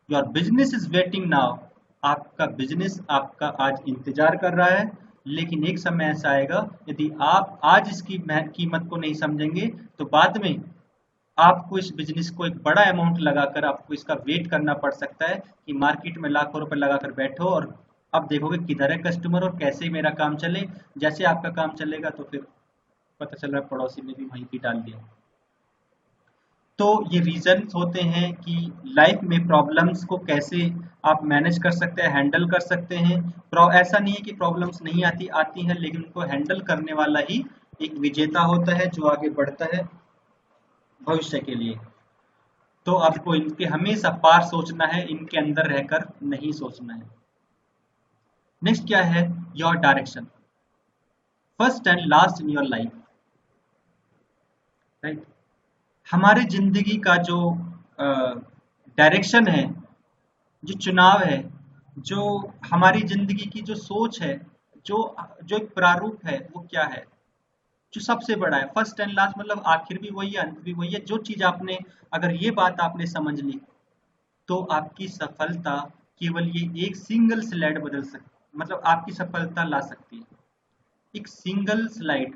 Speaker 1: Your business is waiting now. आपका बिजनेस आपका आज इंतजार कर रहा है, लेकिन एक समय ऐसा आएगा, यदि आप आज इसकी कीमत को नहीं समझेंगे तो बाद में आपको इस बिजनेस को एक बड़ा अमाउंट लगाकर आपको इसका वेट करना पड़ सकता है कि मार्केट में लाखों रुपए लगाकर बैठो और अब देखोगे किधर है कस्टमर और कैसे मेरा काम चले। जैसे आपका काम चलेगा तो फिर पता चल रहा है पड़ोसी ने भी वहीं पे डाल दिया। तो ये रीजन होते हैं कि लाइफ में प्रॉब्लम्स को कैसे आप मैनेज कर सकते हैं, हैंडल कर सकते हैं। ऐसा नहीं है कि प्रॉब्लम्स नहीं आती हैं, लेकिन उनको हैंडल करने वाला ही एक विजेता होता है जो आगे बढ़ता है भविष्य के लिए। तो आपको इनके हमेशा पार सोचना है, इनके अंदर रहकर नहीं सोचना है। नेक्स्ट क्या है? Your direction, first and last in your life. Right, हमारे जिंदगी का जो डायरेक्शन है, जो चुनाव है, जो हमारी जिंदगी की जो सोच है, जो जो एक प्रारूप है, वो क्या है? जो सबसे बड़ा है, फर्स्ट एंड लास्ट मतलब आखिर भी वही है, अंत भी वही है। जो चीज आपने, अगर ये बात आपने समझ ली, तो आपकी सफलता केवल ये एक सिंगल स्लाइड बदल सकती, मतलब आपकी सफलता ला सकती है। एक सिंगल स्लाइड,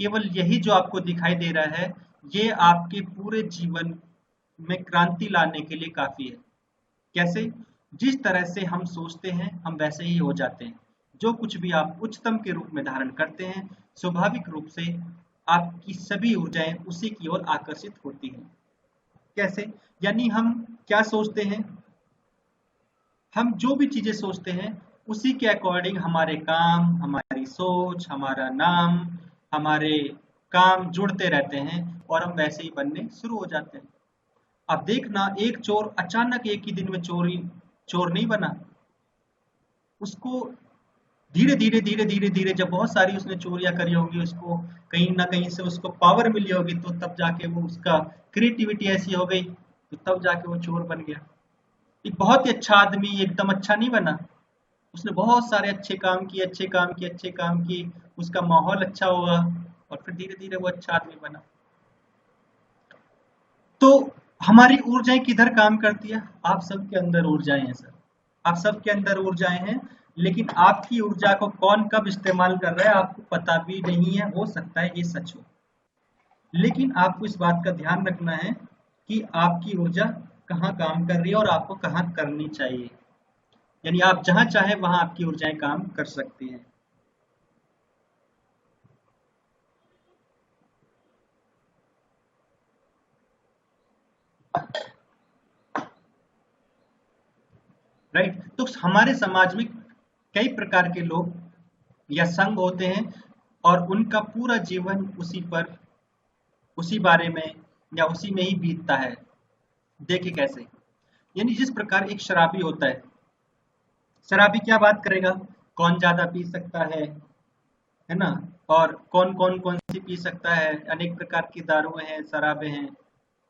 Speaker 1: केवल यही जो आपको दिखाई दे रहा है, ये आपके पूरे जीवन में क्रांति लाने के लिए काफी है। कैसे? जिस तरह से हम सोचते हैं हम वैसे ही हो जाते हैं। जो कुछ भी आप उच्चतम के रूप में धारण करते हैं, स्वाभाविक रूप से आपकी सभी ऊर्जाएं उसी की ओर आकर्षित होती हैं। कैसे? यानी हम क्या सोचते हैं, हम जो भी चीजें सोचते हैं उसी के अकॉर्डिंग हमारे काम, हमारी सोच, हमारा नाम, हमारे काम जुड़ते रहते हैं और हम वैसे ही बनने शुरू हो जाते हैं। अब देखना, एक चोर अचानक एक ही दिन में चोर नहीं बना। उसको धीरे धीरे जब बहुत सारी उसने चोरियां करी होंगी, उसको कहीं ना कहीं से उसको पावर मिली होगी, तो तब जाके वो उसका क्रिएटिविटी ऐसी हो गई, तो तब जाके वो चोर बन गया। एक बहुत ही अच्छा आदमी एकदम अच्छा नहीं बना, उसने बहुत सारे अच्छे काम किए, उसका माहौल अच्छा हुआ और फिर धीरे धीरे वो अच्छा आदमी बना। तो हमारी ऊर्जाएं किधर काम करती है? आप सबके अंदर ऊर्जाएं हैं सर, आप सबके अंदर ऊर्जाएं हैं, लेकिन आपकी ऊर्जा को कौन कब इस्तेमाल कर रहा है आपको पता भी नहीं है। हो सकता है ये सच हो, लेकिन आपको इस बात का ध्यान रखना है कि आपकी ऊर्जा कहाँ काम कर रही है और आपको कहाँ करनी चाहिए। यानी आप जहां चाहे वहां आपकी ऊर्जाएं काम कर सकती हैं। राइट, तो हमारे समाज में कई प्रकार के लोग या संघ होते हैं और उनका पूरा जीवन उसी बारे में या उसी में ही बीतता है। देखिए कैसे, यानी जिस प्रकार एक शराबी होता है, शराबी क्या बात करेगा, कौन ज्यादा पी सकता है ना, और कौन सी पी सकता है, अनेक प्रकार की दारुएं हैं, शराबें हैं।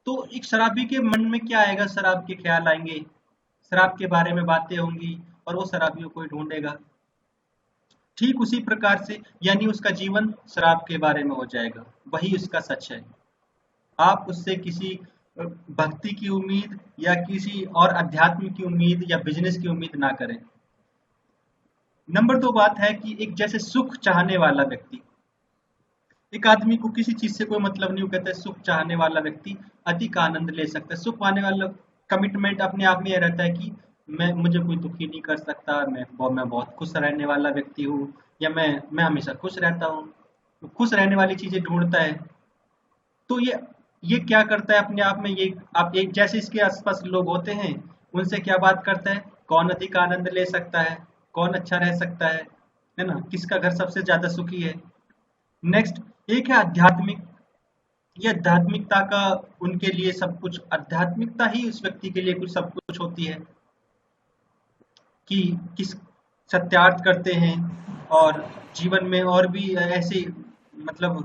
Speaker 1: तो एक शराबी के मन में क्या आएगा? शराब के ख्याल आएंगे, शराब के बारे में बातें होंगी और वो शराबियों को ही ढूंढेगा। ठीक उसी प्रकार से यानी उसका जीवन शराब के बारे में हो जाएगा, वही उसका सच है। आप उससे किसी भक्ति की उम्मीद या किसी और अध्यात्म की उम्मीद या बिजनेस की उम्मीद ना करें। नंबर 2 बात है कि एक जैसे सुख चाहने वाला व्यक्ति, एक आदमी को किसी चीज से कोई मतलब नहीं, वो कहता है सुख चाहने वाला व्यक्ति अधिक आनंद ले सकता है। सुख पाने वाला कमिटमेंट अपने आप में यह रहता है कि मुझे कोई दुखी नहीं कर सकता, मैं बहुत खुश रहने वाला व्यक्ति हूँ, या मैं हमेशा खुश रहता हूँ। खुश रहने वाली चीजें ढूंढता है। तो ये क्या करता है अपने आप में, ये आप एक जैसे इसके आसपास लोग होते हैं उनसे क्या बात करता है, कौन अधिक आनंद ले सकता है, कौन अच्छा रह सकता है ना, किसका घर सबसे ज्यादा सुखी है। नेक्स्ट एक है आध्यात्मिक। ये आध्यात्मिकता का उनके लिए सब कुछ, आध्यात्मिकता ही उस व्यक्ति के लिए कुछ सब कुछ होती है कि किस सत्यार्थ करते हैं, और जीवन में और भी ऐसे मतलब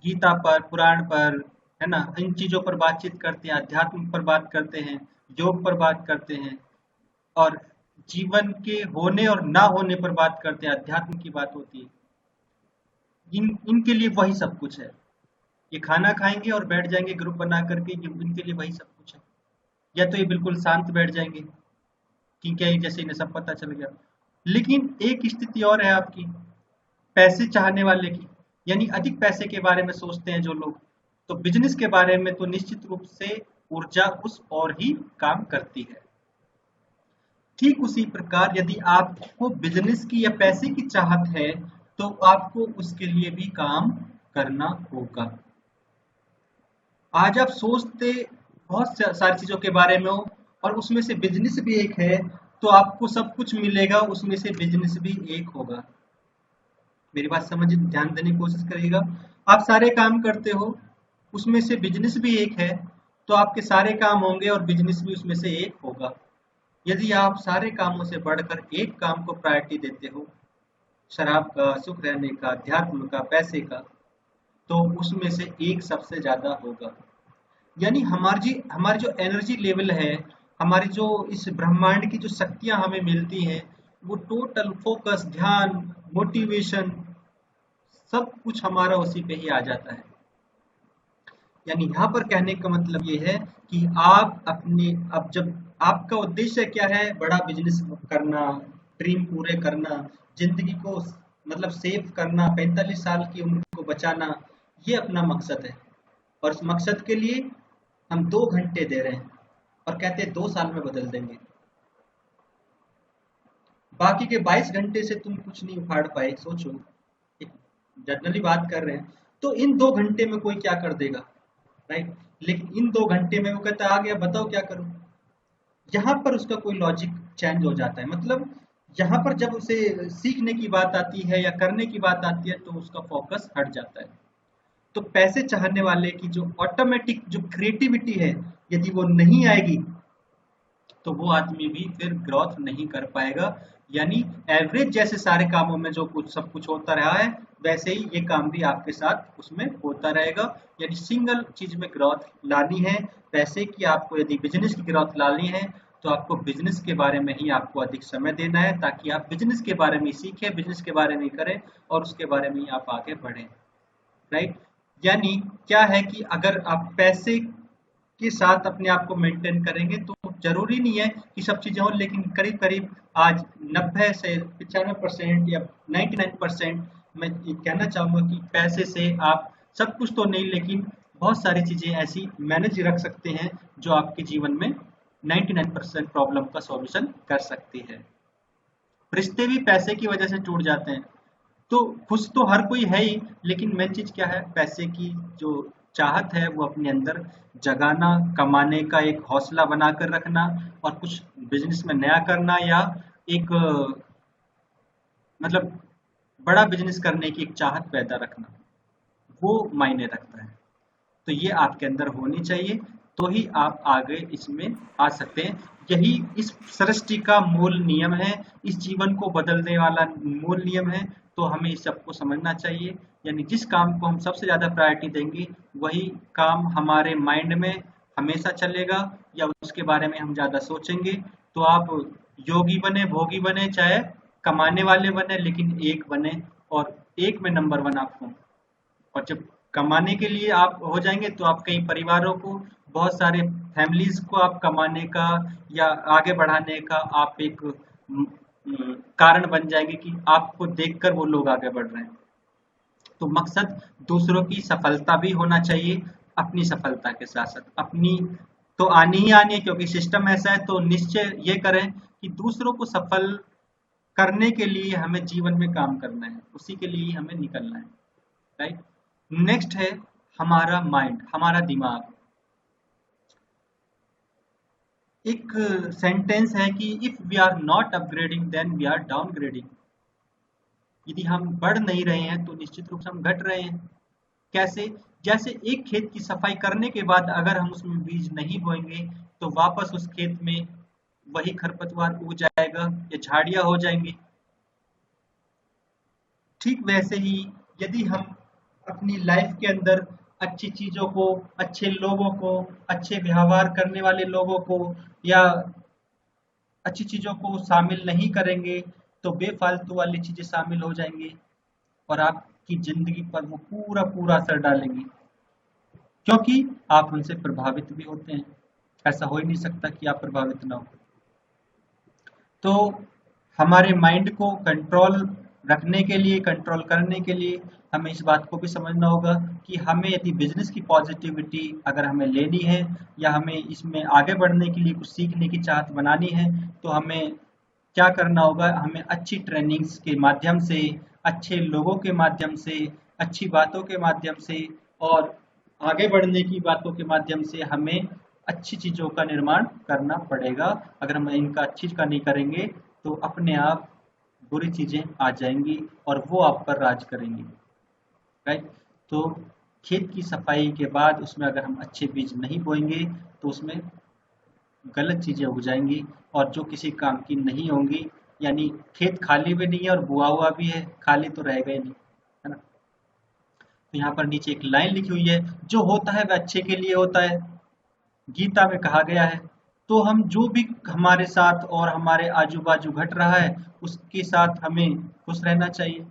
Speaker 1: गीता पर, पुराण पर, है ना, इन चीजों पर बातचीत करते हैं, अध्यात्म पर बात करते हैं, योग पर बात करते हैं, और जीवन के होने और ना होने पर बात करते हैं, अध्यात्म की बात होती है। इनके लिए वही सब कुछ है। ये खाना खाएंगे और बैठ जाएंगे ग्रुप बना करके, ये इनके लिए वही सब कुछ है। या तो ये बिल्कुल शांत बैठ जाएंगे कि क्या, जैसे इन्हें सब पता चल गया। लेकिन एक स्थिति और है आपकी, पैसे चाहने वाले की, यानी अधिक पैसे के बारे में सोचते हैं जो लोग, तो बिजनेस के बारे में तो निश्चित रूप से ऊर्जा उस और ही काम करती है। ठीक उसी प्रकार यदि आपको बिजनेस की या पैसे की चाहत है तो आपको उसके लिए भी काम करना होगा। आज आप सोचते बहुत सारी चीजों के बारे में हो, और उसमें से बिजनेस भी एक है, तो आपको सब कुछ मिलेगा, उसमें से बिजनेस भी एक होगा। मेरी बात समझ, ध्यान देने की कोशिश करिएगा। आप सारे काम करते हो, उसमें से बिजनेस भी एक है, तो आपके सारे काम होंगे और बिजनेस भी उसमें से एक होगा। यदि आप सारे कामों से बढ़कर एक काम को प्रायोरिटी देते हो, शराब का, सुख रहने का, अध्यात्म का, पैसे का, तो उसमें से एक सबसे ज्यादा होगा। यानी हमारी जो एनर्जी लेवल है, हमारी जो इस ब्रह्मांड की जो शक्तियां हमें मिलती हैं, वो टोटल फोकस, ध्यान, मोटिवेशन, सब कुछ हमारा उसी पे ही आ जाता है। यानी यहाँ पर कहने का मतलब ये है कि आप अपने, अब जब आपका उद्देश्य क्या है, बड़ा बिजनेस करना, ड्रीम पूरे करना, जिंदगी को मतलब सेव करना, 45 साल की उम्र को बचाना, ये अपना मकसद है। और इस मकसद के लिए हम 2 घंटे दे रहे हैं और कहते हैं 2 साल में बदल देंगे। बाकी के 22 घंटे से तुम कुछ नहीं उखाड़ पाए, सोचो, एक जनरली बात कर रहे हैं। तो इन 2 घंटे में कोई क्या कर देगा, राइट? लेकिन इन 2 घंटे में वो कहता है आ गया, बताओ क्या करूं। यहाँ पर उसका कोई लॉजिक चेंज हो जाता है। मतलब यहाँ पर जब उसे सीखने की बात आती है या करने की बात आती है, तो उसका फोकस हट जाता है। तो पैसे चाहने वाले की जो ऑटोमेटिक जो क्रिएटिविटी है, यदि वो नहीं आएगी, तो वो आदमी भी फिर ग्रोथ नहीं कर पाएगा। यानी एवरेज जैसे सारे कामों में जो कुछ सब कुछ होता रहा है, वैसे ही ये काम भी आपके साथ उसमें होता रहेगा। यानी सिंगल चीज में ग्रोथ लानी है पैसे की, आपको यदि बिजनेस की ग्रोथ लानी है, तो आपको बिजनेस के बारे में ही आपको अधिक समय देना है, ताकि आप बिजनेस के बारे में सीखें, बिजनेस के बारे में करें, और उसके बारे में ही आप आगे बढ़ें, राइट? यानी क्या है कि अगर आप पैसे के साथ अपने आप को मेंटेन करेंगे, तो जरूरी नहीं है कि सब चीजें हो, लेकिन करीब करीब आज 90 से 95% या 99% मैं ये कहना चाहूंगा कि पैसे से आप सब कुछ तो नहीं, लेकिन बहुत सारी चीजें ऐसी मैनेज रख सकते हैं जो आपके जीवन में 99% प्रॉब्लम का सॉल्यूशन कर सकती है। रिश्ते भी पैसे की वजह से टूट जाते हैं। तो खुश तो हर कोई है ही, लेकिन मेन चीज क्या है, पैसे की जो चाहत है वो अपने अंदर जगाना, कमाने का एक हौसला बनाकर रखना, और कुछ बिजनेस में नया करना, या एक मतलब बड़ा बिजनेस करने की एक चाहत पैदा रखना, वो मायने रखता है। तो ये आपके अंदर होनी चाहिए, तो ही आप आगे इसमें आ सकते हैं। यही इस सृष्टि का मूल नियम है, इस जीवन को बदलने वाला मूल नियम है। तो हमें इस सबको समझना चाहिए। यानी जिस काम को हम सबसे ज्यादा प्रायोरिटी देंगे, वही काम हमारे माइंड में हमेशा चलेगा, या उसके बारे में हम ज्यादा सोचेंगे। तो आप योगी बने, भोगी बने, चाहे कमाने वाले बने, लेकिन एक बने, और एक में नंबर वन आप हों। और जब कमाने के लिए आप हो जाएंगे, तो आप कई परिवारों को, बहुत सारे फैमिलीज को आप कमाने का या आगे बढ़ाने का आप एक कारण बन जाएंगे, कि आपको देखकर वो लोग आगे बढ़ रहे हैं। तो मकसद दूसरों की सफलता भी होना चाहिए, अपनी सफलता के साथ साथ अपनी तो आनी ही आनी है, क्योंकि सिस्टम ऐसा है। तो निश्चय ये करें कि दूसरों को सफल करने के लिए हमें जीवन में काम करना है, उसी के लिए ही हमें निकलना है, राइट। नेक्स्ट है हमारा माइंड, हमारा दिमाग। एक सेंटेंस है कि if we are not upgrading then we are downgrading. यदि हम बढ़ नहीं रहे हैं तो निश्चित रूप से हम घट रहे हैं। कैसे? जैसे एक खेत की सफाई करने के बाद अगर हम उसमें बीज नहीं बोएंगे तो वापस उस खेत में वही खरपतवार उग जाएगा या झाड़ियां हो जाएंगी। ठीक वैसे ही यदि हम अपनी लाइफ के अंदर अच्छी चीजों को, अच्छे लोगों को, अच्छे व्यवहार करने वाले लोगों को या अच्छी चीजों को शामिल नहीं करेंगे तो बेफालतू वाली चीजें शामिल हो जाएंगी और आपकी जिंदगी पर वो पूरा पूरा असर डालेंगी, क्योंकि आप उनसे प्रभावित भी होते हैं। ऐसा हो ही नहीं सकता कि आप प्रभावित ना हो। तो हमारे माइंड को कंट्रोल रखने के लिए, कंट्रोल करने के लिए हमें इस बात को भी समझना होगा कि हमें यदि बिजनेस की पॉजिटिविटी अगर हमें लेनी है या हमें इसमें आगे बढ़ने के लिए कुछ सीखने की चाहत बनानी है तो हमें क्या करना होगा। हमें अच्छी ट्रेनिंग्स के माध्यम से, अच्छे लोगों के माध्यम से, अच्छी बातों के माध्यम से और आगे बढ़ने की बातों के माध्यम से हमें अच्छी चीज़ों का निर्माण करना पड़ेगा। अगर हम इनका अच्छी का नहीं करेंगे तो अपने आप बुरी चीज़ें आ जाएंगी और वो आप पर राज करेंगी, राइट। तो खेत की सफाई के बाद उसमें अगर हम अच्छे बीज नहीं बोएंगे तो उसमें गलत चीज़ें उग जाएंगी और जो किसी काम की नहीं होंगी। यानी खेत खाली भी नहीं है और बोआ हुआ भी है, खाली तो रहेगा ही नहीं, है ना। तो यहाँ पर नीचे एक लाइन लिखी हुई है, जो होता है वह अच्छे के लिए होता है, गीता में कहा गया है। तो हम जो भी हमारे साथ और हमारे आजू बाजू घट रहा है उसके साथ हमें खुश रहना चाहिए।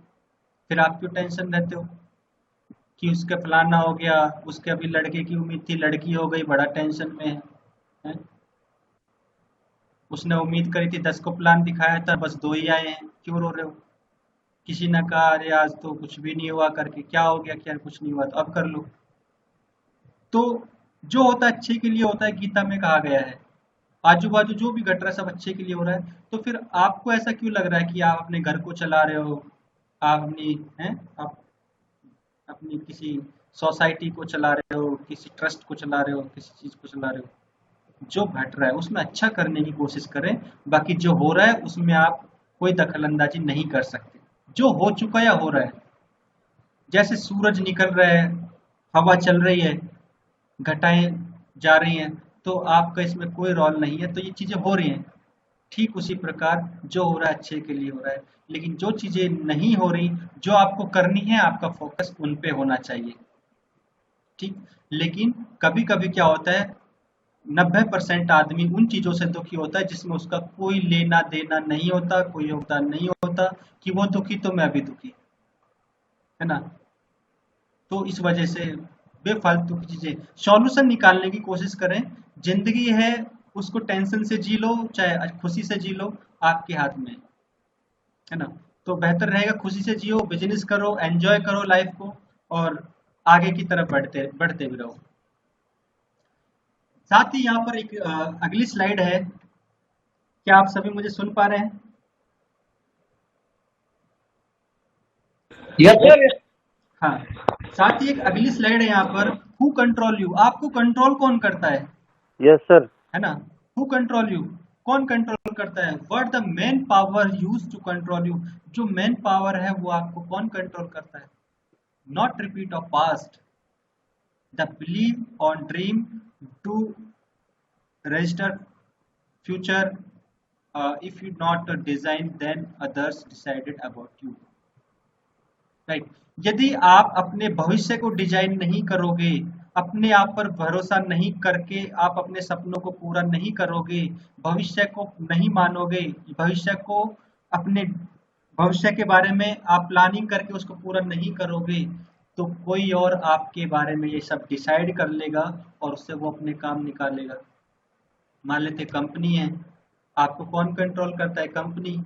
Speaker 1: फिर आप क्यों टेंशन रहते हो कि उसका फलाना हो गया, उसके अभी लड़के की उम्मीद थी लड़की हो गई, बड़ा टेंशन में है? उसने उम्मीद करी थी 10 को प्लान दिखाया था, बस 2 ही आए हैं, क्यों रो रहे हो? किसी ने कहा अरे आज तो कुछ भी नहीं हुआ करके, क्या हो गया, क्या कुछ नहीं हुआ तो अब कर लो। तो जो होता है अच्छे के लिए होता है, गीता में कहा गया है। आजू बाजू जो भी घट रहा है सब अच्छे के लिए हो रहा है। तो फिर आपको ऐसा क्यों लग रहा है कि आप अपने घर को चला रहे हो, आप अपनी हैं आप अपनी किसी सोसाइटी को चला रहे हो, किसी ट्रस्ट को चला रहे हो, किसी चीज को चला रहे हो। जो घट रहा है उसमें अच्छा करने की कोशिश करें, बाकी जो हो रहा है उसमें आप कोई दखल अंदाजी नहीं कर सकते। जो हो चुका या हो रहा है, जैसे सूरज निकल रहा है, हवा चल रही है, घटाएं जा रही हैं, तो आपका इसमें कोई रोल नहीं है, तो ये चीजें हो रही हैं। ठीक उसी प्रकार जो हो रहा है अच्छे के लिए हो रहा है, लेकिन जो चीजें नहीं हो रही, जो आपको करनी है, आपका फोकस उन पे होना चाहिए, ठीक। लेकिन कभी कभी क्या होता है, 90% आदमी उन चीजों से दुखी होता है जिसमें उसका कोई लेना देना नहीं होता, कोई योगदान नहीं होता, कि वो दुखी तो मैं भी दुखी, है ना। तो इस वजह से बेफालतू की चीजें, सॉल्यूशन निकालने की कोशिश करें। जिंदगी है, उसको टेंशन से जी लो चाहे खुशी से जी लो, आपके हाथ में है ना। तो बेहतर रहेगा खुशी से जियो, बिजनेस करो, एंजॉय करो लाइफ को और आगे की तरफ बढ़ते बढ़ते भी रहो। साथ ही यहाँ पर एक अगली स्लाइड है, क्या आप सभी मुझे सुन पा रहे हैं?
Speaker 2: Yes sir.
Speaker 1: हाँ। साथ ही एक अगली स्लाइड है यहाँ पर, हु कंट्रोल यू, आपको कंट्रोल कौन करता
Speaker 3: यस सर।
Speaker 1: है ना। हु कंट्रोल यू, कौन कंट्रोल करता है? What the main power use to control you, जो मेन पावर है वो आपको कौन कंट्रोल करता है? Not repeat of past, the believe on dream to register future, if you not design then others decided about you, right. यदि आप अपने भविष्य को डिजाइन नहीं करोगे, अपने आप पर भरोसा नहीं करके आप अपने सपनों को पूरा नहीं करोगे, भविष्य को नहीं मानोगे, भविष्य को अपने भविष्य के बारे में आप प्लानिंग करके उसको पूरा नहीं करोगे, तो कोई और आपके बारे में ये सब डिसाइड कर लेगा और उससे वो अपने काम निकालेगा। मान लेते कंपनी है, आपको कौन कंट्रोल करता है? कंपनी।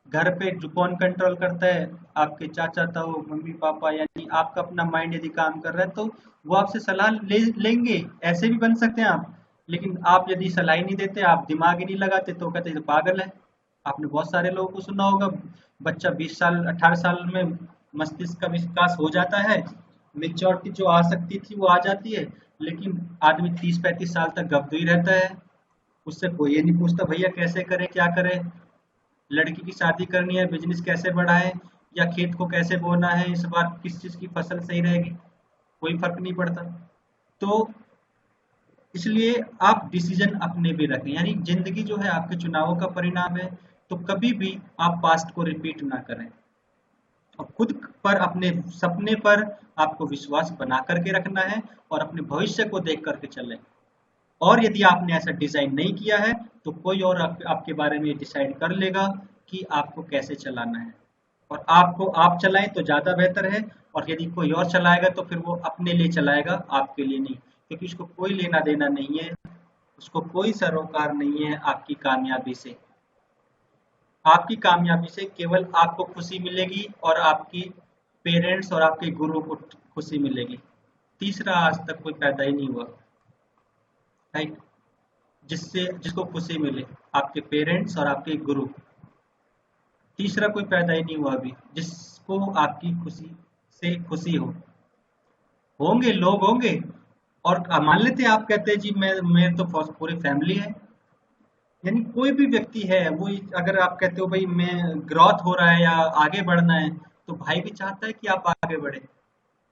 Speaker 1: घर पे जो कौन कंट्रोल करता है? आपके चाचा ताऊ मम्मी पापा, यानी आपका अपना माइंड यदि काम कर रहा है तो वो आपसे सलाह लेंगे। ऐसे भी बन सकते हैं आप, लेकिन आप यदि सलाह ही नहीं देते, आप दिमाग ही नहीं लगाते, तो कहते हैं, "ये तो पागल है"। आपने बहुत सारे लोगों को सुना होगा, बच्चा 20 साल 18 साल में मस्तिष्क का विकास हो जाता है, मेच्योरिटी जो आ सकती थी वो आ जाती है, लेकिन आदमी 30-35 साल तक गब्दू ही रहता है। उससे कोई ये नहीं पूछता भैया कैसे करें, क्या करें, लड़की की शादी करनी है, बिजनेस कैसे बढ़ाएं, या खेत को कैसे बोना है, इस बार किस चीज की फसल सही रहेगी, कोई फर्क नहीं पड़ता। तो इसलिए आप डिसीजन अपने भी रखें, यानी जिंदगी जो है आपके चुनावों का परिणाम है। तो कभी भी आप पास्ट को रिपीट ना करें, और खुद पर, अपने सपने पर आपको विश्वास बना करके रखना है, और अपने भविष्य को देख करके चलें। और यदि आपने ऐसा डिजाइन नहीं किया है तो कोई और आपके बारे में डिसाइड कर लेगा कि आपको कैसे चलाना है, और आपको आप चलाएं तो ज्यादा बेहतर है। और यदि कोई और चलाएगा तो फिर वो अपने लिए चलाएगा, आपके लिए नहीं, क्योंकि उसको कोई लेना देना नहीं है, उसको कोई सरोकार नहीं है आपकी कामयाबी से। आपकी कामयाबी से केवल आपको खुशी मिलेगी, और आपकी पेरेंट्स और आपके गुरु को खुशी मिलेगी। तीसरा आज तक कोई पैदा ही नहीं हुआ, राइट, जिसको खुशी मिले, आपके पेरेंट्स और आपके गुरु। तीसरा कोई पैदा ही नहीं हुआ अभी जिसको आपकी खुशी से खुशी हो। होंगे लोग, होंगे, और मान लेते हैं आप कहते हैं जी मैं तो पूरी फैमिली है, यानी कोई भी व्यक्ति है वो, अगर आप कहते हो भाई मैं ग्रोथ हो रहा है या आगे बढ़ना है, तो भाई भी चाहता है कि आप आगे बढ़े,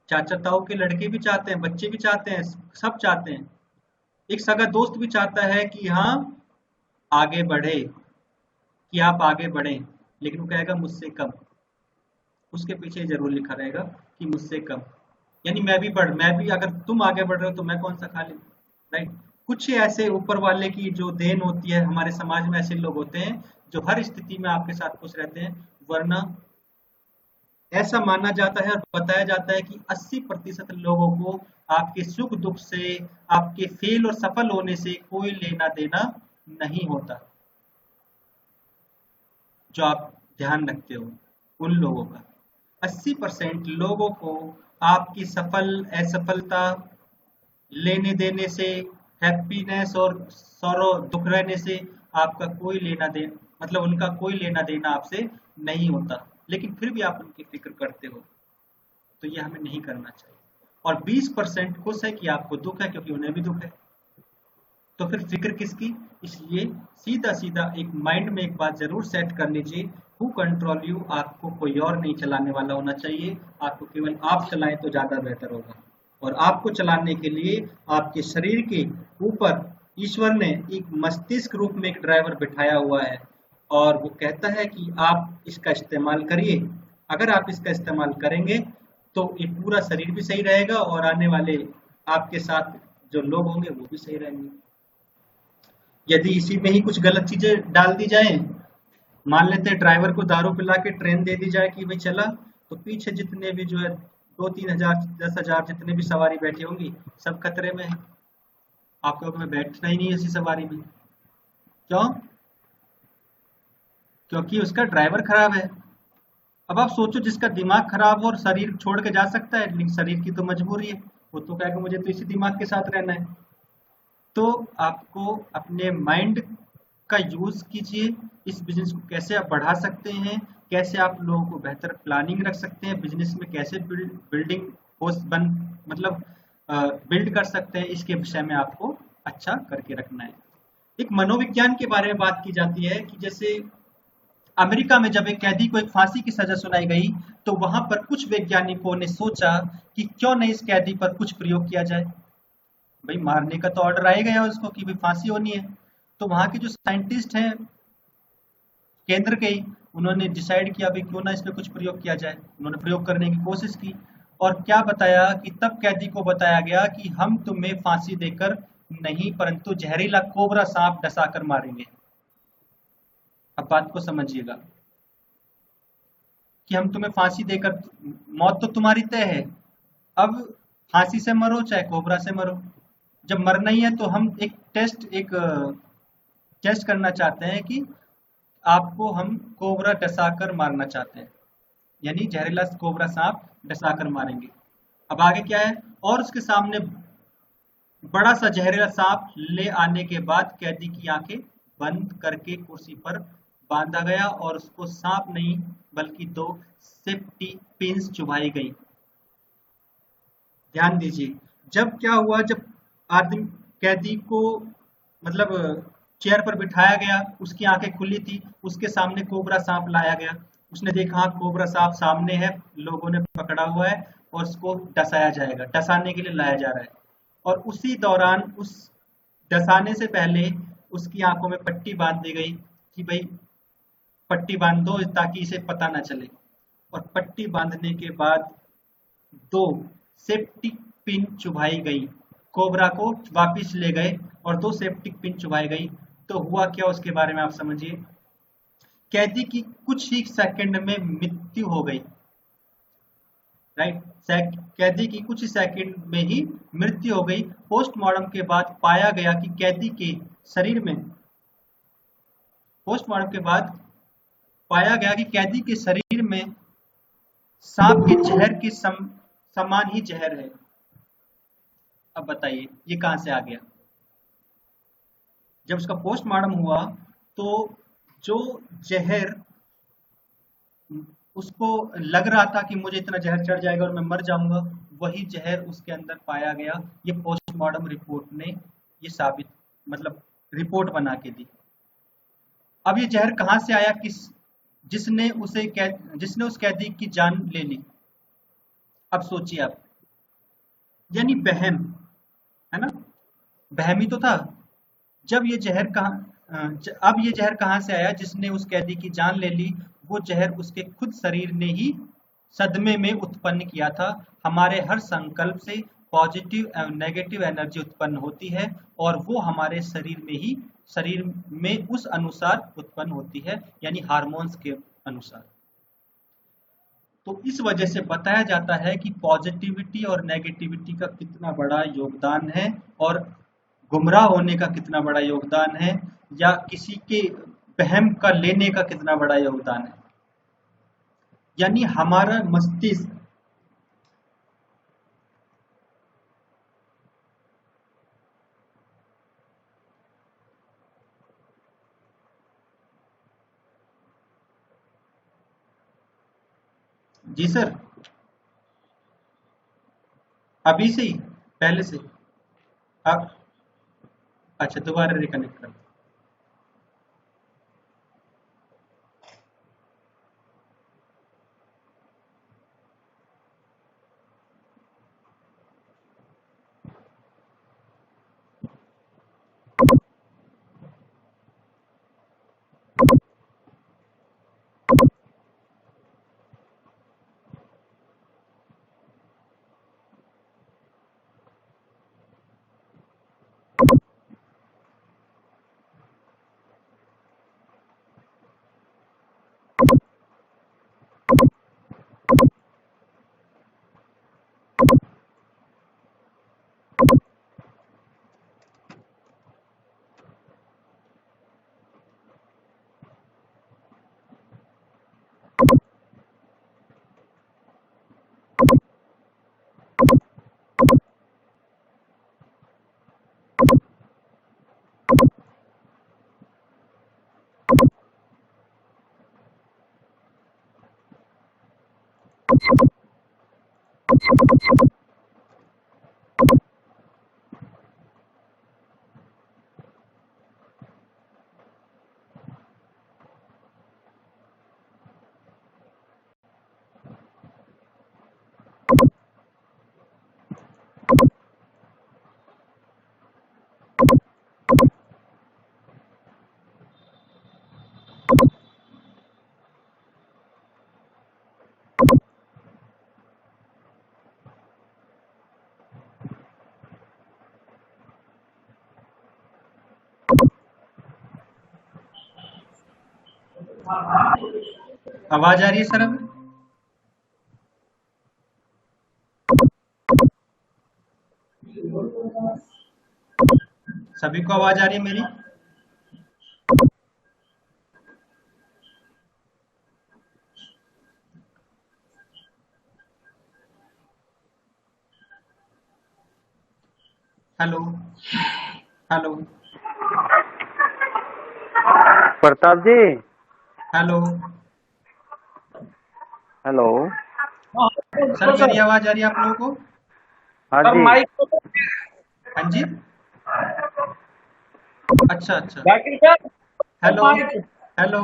Speaker 1: चाचा ताऊ के लड़के भी चाहते हैं, बच्चे भी चाहते हैं, सब चाहते हैं। एक सगा दोस्त भी चाहता है कि हाँ आगे बढ़े, कि आप आगे बढ़ें, लेकिन वो कहेगा मुझसे कम, उसके पीछे जरूर लिखा रहेगा कि मुझसे कम, यानी मैं भी अगर तुम आगे बढ़ रहे हो तो मैं कौन सा खा लूं, राइट। कुछ ऐसे ऊपर वाले की जो देन होती है, हमारे समाज में ऐसे लोग होते हैं जो हर स्थिति में आपके साथ खुश रहते हैं, वरना ऐसा माना जाता है और बताया जाता है कि 80% लोगों को आपके सुख दुख से, आपके फेल और सफल होने से कोई लेना देना नहीं होता। जो आप ध्यान रखते हो उन लोगों का, 80% लोगों को आपकी सफल असफलता, लेने देने से, हैप्पीनेस और सौरो दुख रहने से आपका कोई लेना देना, मतलब उनका कोई लेना देना आपसे नहीं होता, लेकिन फिर भी आप उनकी फिक्र करते हो, तो ये हमें नहीं करना चाहिए। और 20% खुश है कि आपको दुख है, क्योंकि उन्हें भी दुख है, तो फिर फिक्र किसकी। इसलिए सीधा सीधा एक माइंड में एक बात जरूर सेट कर लीजिए, हु कंट्रोल यू, आपको कोई और नहीं चलाने वाला होना चाहिए, आपको केवल आप चलाएं तो ज्यादा बेहतर होगा। और आपको चलाने के लिए आपके शरीर के ऊपर ईश्वर ने एक मस्तिष्क रूप में एक ड्राइवर बिठाया हुआ है, और वो कहता है कि आप इसका इस्तेमाल करिए। अगर आप इसका इस्तेमाल करेंगे तो ये पूरा शरीर भी सही रहेगा, और आने वाले आपके साथ जो लोग होंगे वो भी सही रहेंगे। यदि इसी में ही कुछ गलत चीजें डाल दी जाए, मान लेते हैं ड्राइवर को दारू पिला के ट्रेन दे दी जाए कि भाई चला, तो पीछे जितने भी जो है 2-3 हजार 10 हजार जितने भी सवारी बैठी होंगी, सब खतरे में है। आपको में बैठना ही नहीं है इसी सवारी में। क्यों? क्योंकि उसका ड्राइवर खराब है। अब आप सोचो, जिसका दिमाग खराब हो और शरीर छोड़ के जा सकता है, लेकिन शरीर की तो मजबूरी है, वो तो कहेगा मुझे तो इसी दिमाग के साथ रहना है। तो आपको अपने माइंड का यूज कीजिए, इस बिजनेस को कैसे आप बढ़ा सकते हैं, कैसे आप लोगों को बेहतर प्लानिंग रख सकते हैं, बिजनेस में कैसे बिल्डिंग मतलब बिल्ड कर सकते हैं, इसके विषय में आपको अच्छा करके रखना है। एक मनोविज्ञान के बारे में बात की जाती है कि जैसे अमेरिका में जब एक कैदी को एक फांसी की सजा सुनाई गई, तो वहां पर कुछ वैज्ञानिकों ने सोचा कि क्यों नहीं इस कैदी पर कुछ प्रयोग किया जाए। भाई मारने का तो ऑर्डर आ ही गया उसको कि भाई फांसी होनी है, तो वहां के जो साइंटिस्ट हैं केंद्र के ही, उन्होंने डिसाइड किया भाई क्यों ना इस पे कुछ प्रयोग किया जाए। उन्होंने प्रयोग करने की कोशिश की, और क्या बताया कि तब कैदी को बताया गया कि हम तुम्हें फांसी देकर नहीं, परंतु जहरीला कोबरा सांप डसा कर मारेंगे। अब बात को समझिएगा कि हम तुम्हें फांसी देकर, मौत तो तुम्हारी तय है, अब फांसी से मरो चाहे कोबरा से मरो। जब मरना ही है तो हम एक टेस्ट करना चाहते हैं कि आपको हम कोबरा डसा कर मारना चाहते हैं, यानी जहरीला कोबरा सांप डसा कर मारेंगे। अब आगे क्या है, और उसके सामने बड़ा सा जहरीला सांप ले आने के बाद कैदी की आंखें बंद करके कुर्सी पर बांधा गया और उसको सांप नहीं बल्कि 2 सेफ्टी पिन्स चुभाई गई। ध्यान दीजिए, जब क्या हुआ, जब आदमी कैदी को मतलब चेयर पर बिठाया गया, उसकी आंखें खुली थी, उसके सामने कोबरा सांप लाया गया, उसने देखा हाँ कोबरा सांप सामने है, लोगों ने पकड़ा हुआ है और उसको डसाया जाएगा, डसाने के लिए लाया जा रहा है। और उसी दौरान उस डसाने से पहले उसकी आंखों में पट्टी बांध दी गई कि भाई पट्टी बांध दो ताकि इसे पता ना चले। और पट्टी बांधने के बाद 2 सेप्टिक पिन चुभाई गई, कोबरा को वापिस ले गए और 2 सेप्टिक पिन चुभाई गई। तो हुआ क्या उसके बारे में आप समझिए। कैदी की कुछ ही सेकंड में मृत्यु हो गई, राइट। कैदी की कुछ ही सेकंड में ही मृत्यु हो गई। पोस्टमार्टम के बाद पाया गया कि कैदी के शरीर में पोस्टमार्टम के बाद पाया गया कि कैदी के शरीर में सांप के जहर के समान ही जहर है। अब बताइए ये कहां से आ गया। जब उसका पोस्टमार्टम हुआ तो जो जहर उसको लग रहा था कि मुझे इतना जहर चढ़ जाएगा और मैं मर जाऊंगा, वही जहर उसके अंदर पाया गया। ये पोस्टमार्टम रिपोर्ट ने ये साबित मतलब रिपोर्ट बना के दी। अब ये जहर कहां से आया, जिसने उस कैदी की जान ले ली। अब सोचिए आप, यानी बहम है ना, बहम ही तो था। अब ये जहर कहां से आया जिसने उस कैदी की जान ले ली। वो जहर उसके खुद शरीर ने ही सदमे में उत्पन्न किया था। हमारे हर संकल्प से पॉजिटिव एवं नेगेटिव एनर्जी उत्पन्न होती है और वो हमारे शरीर में उस अनुसार उत्पन्न होती है, यानी हार्मोन्स के अनुसार। तो इस वजह से बताया जाता है कि पॉजिटिविटी और नेगेटिविटी का कितना बड़ा योगदान है और गुमराह होने का कितना बड़ा योगदान है, या किसी के बहम का लेने का कितना बड़ा योगदान है। यानी हमारा मस्तिष्क जी सर, अभी से ही पहले से अब अच्छा दोबारा रिकनेक्ट कर। आवाज आ रही है सर अब? सभी को आवाज आ रही है मेरी? Hello hello
Speaker 3: Pratap ji.
Speaker 1: Hello
Speaker 3: hello.
Speaker 2: हाँ
Speaker 1: सर,
Speaker 2: हेलो
Speaker 1: मेरी
Speaker 2: सर।
Speaker 1: आवाज आ रही है आप लोगों को?
Speaker 3: हाँ
Speaker 2: सर
Speaker 3: जी।
Speaker 2: माइक तो
Speaker 1: हाँ जी। अच्छा अच्छा।
Speaker 2: Zakir sir, sir
Speaker 1: hello
Speaker 2: mic.
Speaker 1: Hello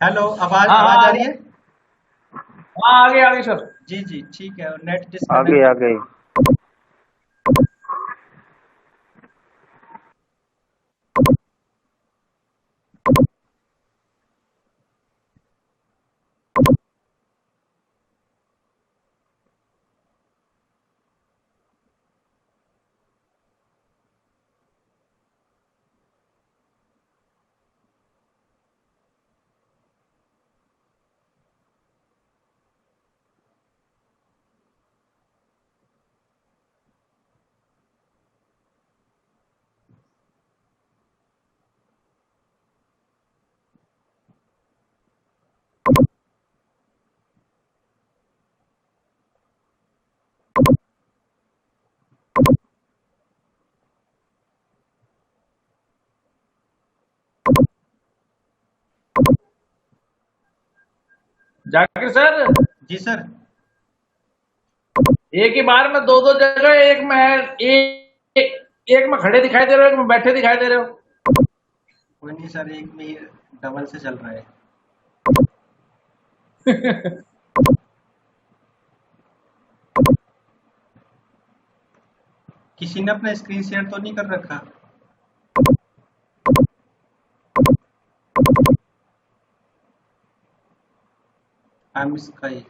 Speaker 1: hello, आवाज
Speaker 2: हाँ
Speaker 1: आवाज
Speaker 2: हाँ
Speaker 1: आ
Speaker 2: आ
Speaker 1: रही
Speaker 2: गया।
Speaker 1: है?
Speaker 2: हाँ आगे आगे सर।
Speaker 1: जी जी, ठीक है। नेट
Speaker 3: आगे
Speaker 1: डिस्कनेक्ट।
Speaker 3: आगे।
Speaker 2: जाकिर सर,
Speaker 1: जी सर।
Speaker 2: एक ही बार में दो दो जगह, एक में खड़े दिखाई दे रहे हो, एक में बैठे दिखाई दे रहे हो।
Speaker 1: कोई नहीं सर, एक में ही डबल से चल रहा है। किसी ने अपना स्क्रीन शेयर तो नहीं कर रखा? I am sky.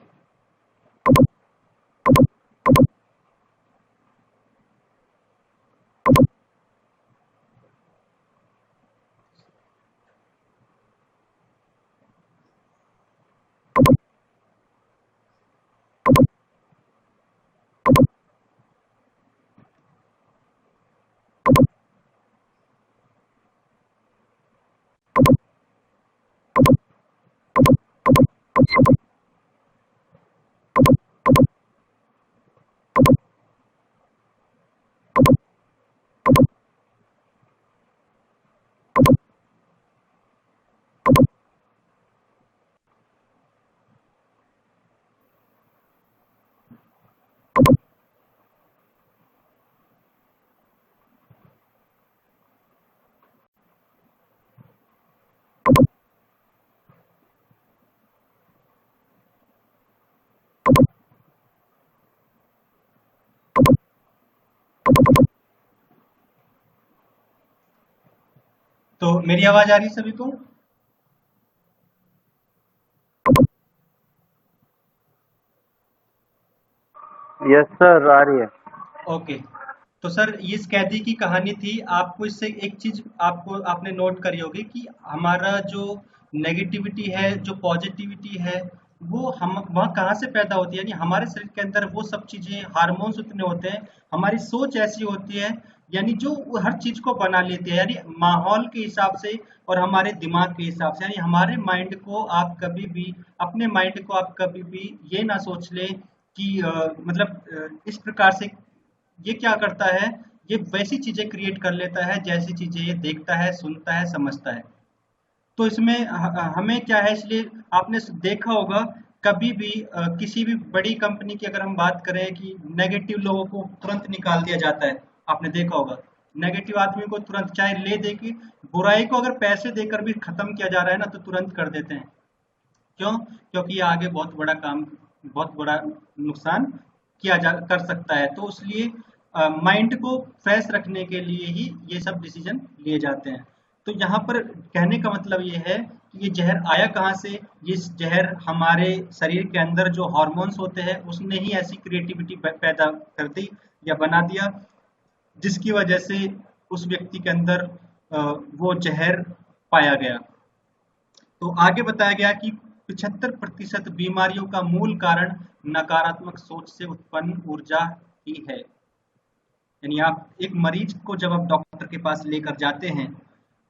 Speaker 1: तो मेरी आवाज आ रही है सभी को?
Speaker 3: यस सर, आ रही है।
Speaker 1: ओके। तो सर, ये इस कैदी की कहानी थी। आपको इससे एक चीज आपने नोट करी होगी कि हमारा जो नेगेटिविटी है, जो पॉजिटिविटी है, वो हम वहाँ कहाँ से पैदा होती है। यानी हमारे शरीर के अंदर वो सब चीजें, हार्मोन्स उतने होते हैं, हमारी सोच ऐसी होती है, यानी जो वो हर चीज को बना लेती है, यानी माहौल के हिसाब से और हमारे दिमाग के हिसाब से। यानी हमारे माइंड को आप कभी भी, अपने माइंड को आप कभी भी ये ना सोच लें कि मतलब इस प्रकार से ये क्या करता है, ये वैसी चीजें क्रिएट कर लेता है जैसी चीजें ये देखता है, सुनता है, समझता है। तो इसमें हमें क्या है, इसलिए आपने देखा होगा कभी भी किसी भी बड़ी कंपनी की अगर हम बात करें कि नेगेटिव लोगों को तुरंत निकाल दिया जाता है। आपने देखा होगा नेगेटिव आदमी को तुरंत, चाहे ले दे के, बुराई को अगर पैसे देकर भी खत्म किया जा रहा है ना, तो तुरंत कर देते हैं। क्यों? क्योंकि ये आगे बहुत बड़ा काम, बहुत बड़ा नुकसान कर सकता है। तो इसलिए माइंड को फ्रेश रखने के लिए ही ये सब डिसीजन लिए जाते हैं। तो यहाँ पर कहने का मतलब ये है कि ये जहर आया कहाँ से। ये जहर हमारे शरीर के अंदर जो हार्मोन्स होते हैं उसने ही ऐसी क्रिएटिविटी पैदा कर दी या बना दिया, जिसकी वजह से उस व्यक्ति के अंदर वो जहर पाया गया। तो आगे बताया गया कि 75% बीमारियों का मूल कारण नकारात्मक सोच से उत्पन्न ऊर्जा ही है। यानी आप एक मरीज को जब आप डॉक्टर के पास लेकर जाते हैं,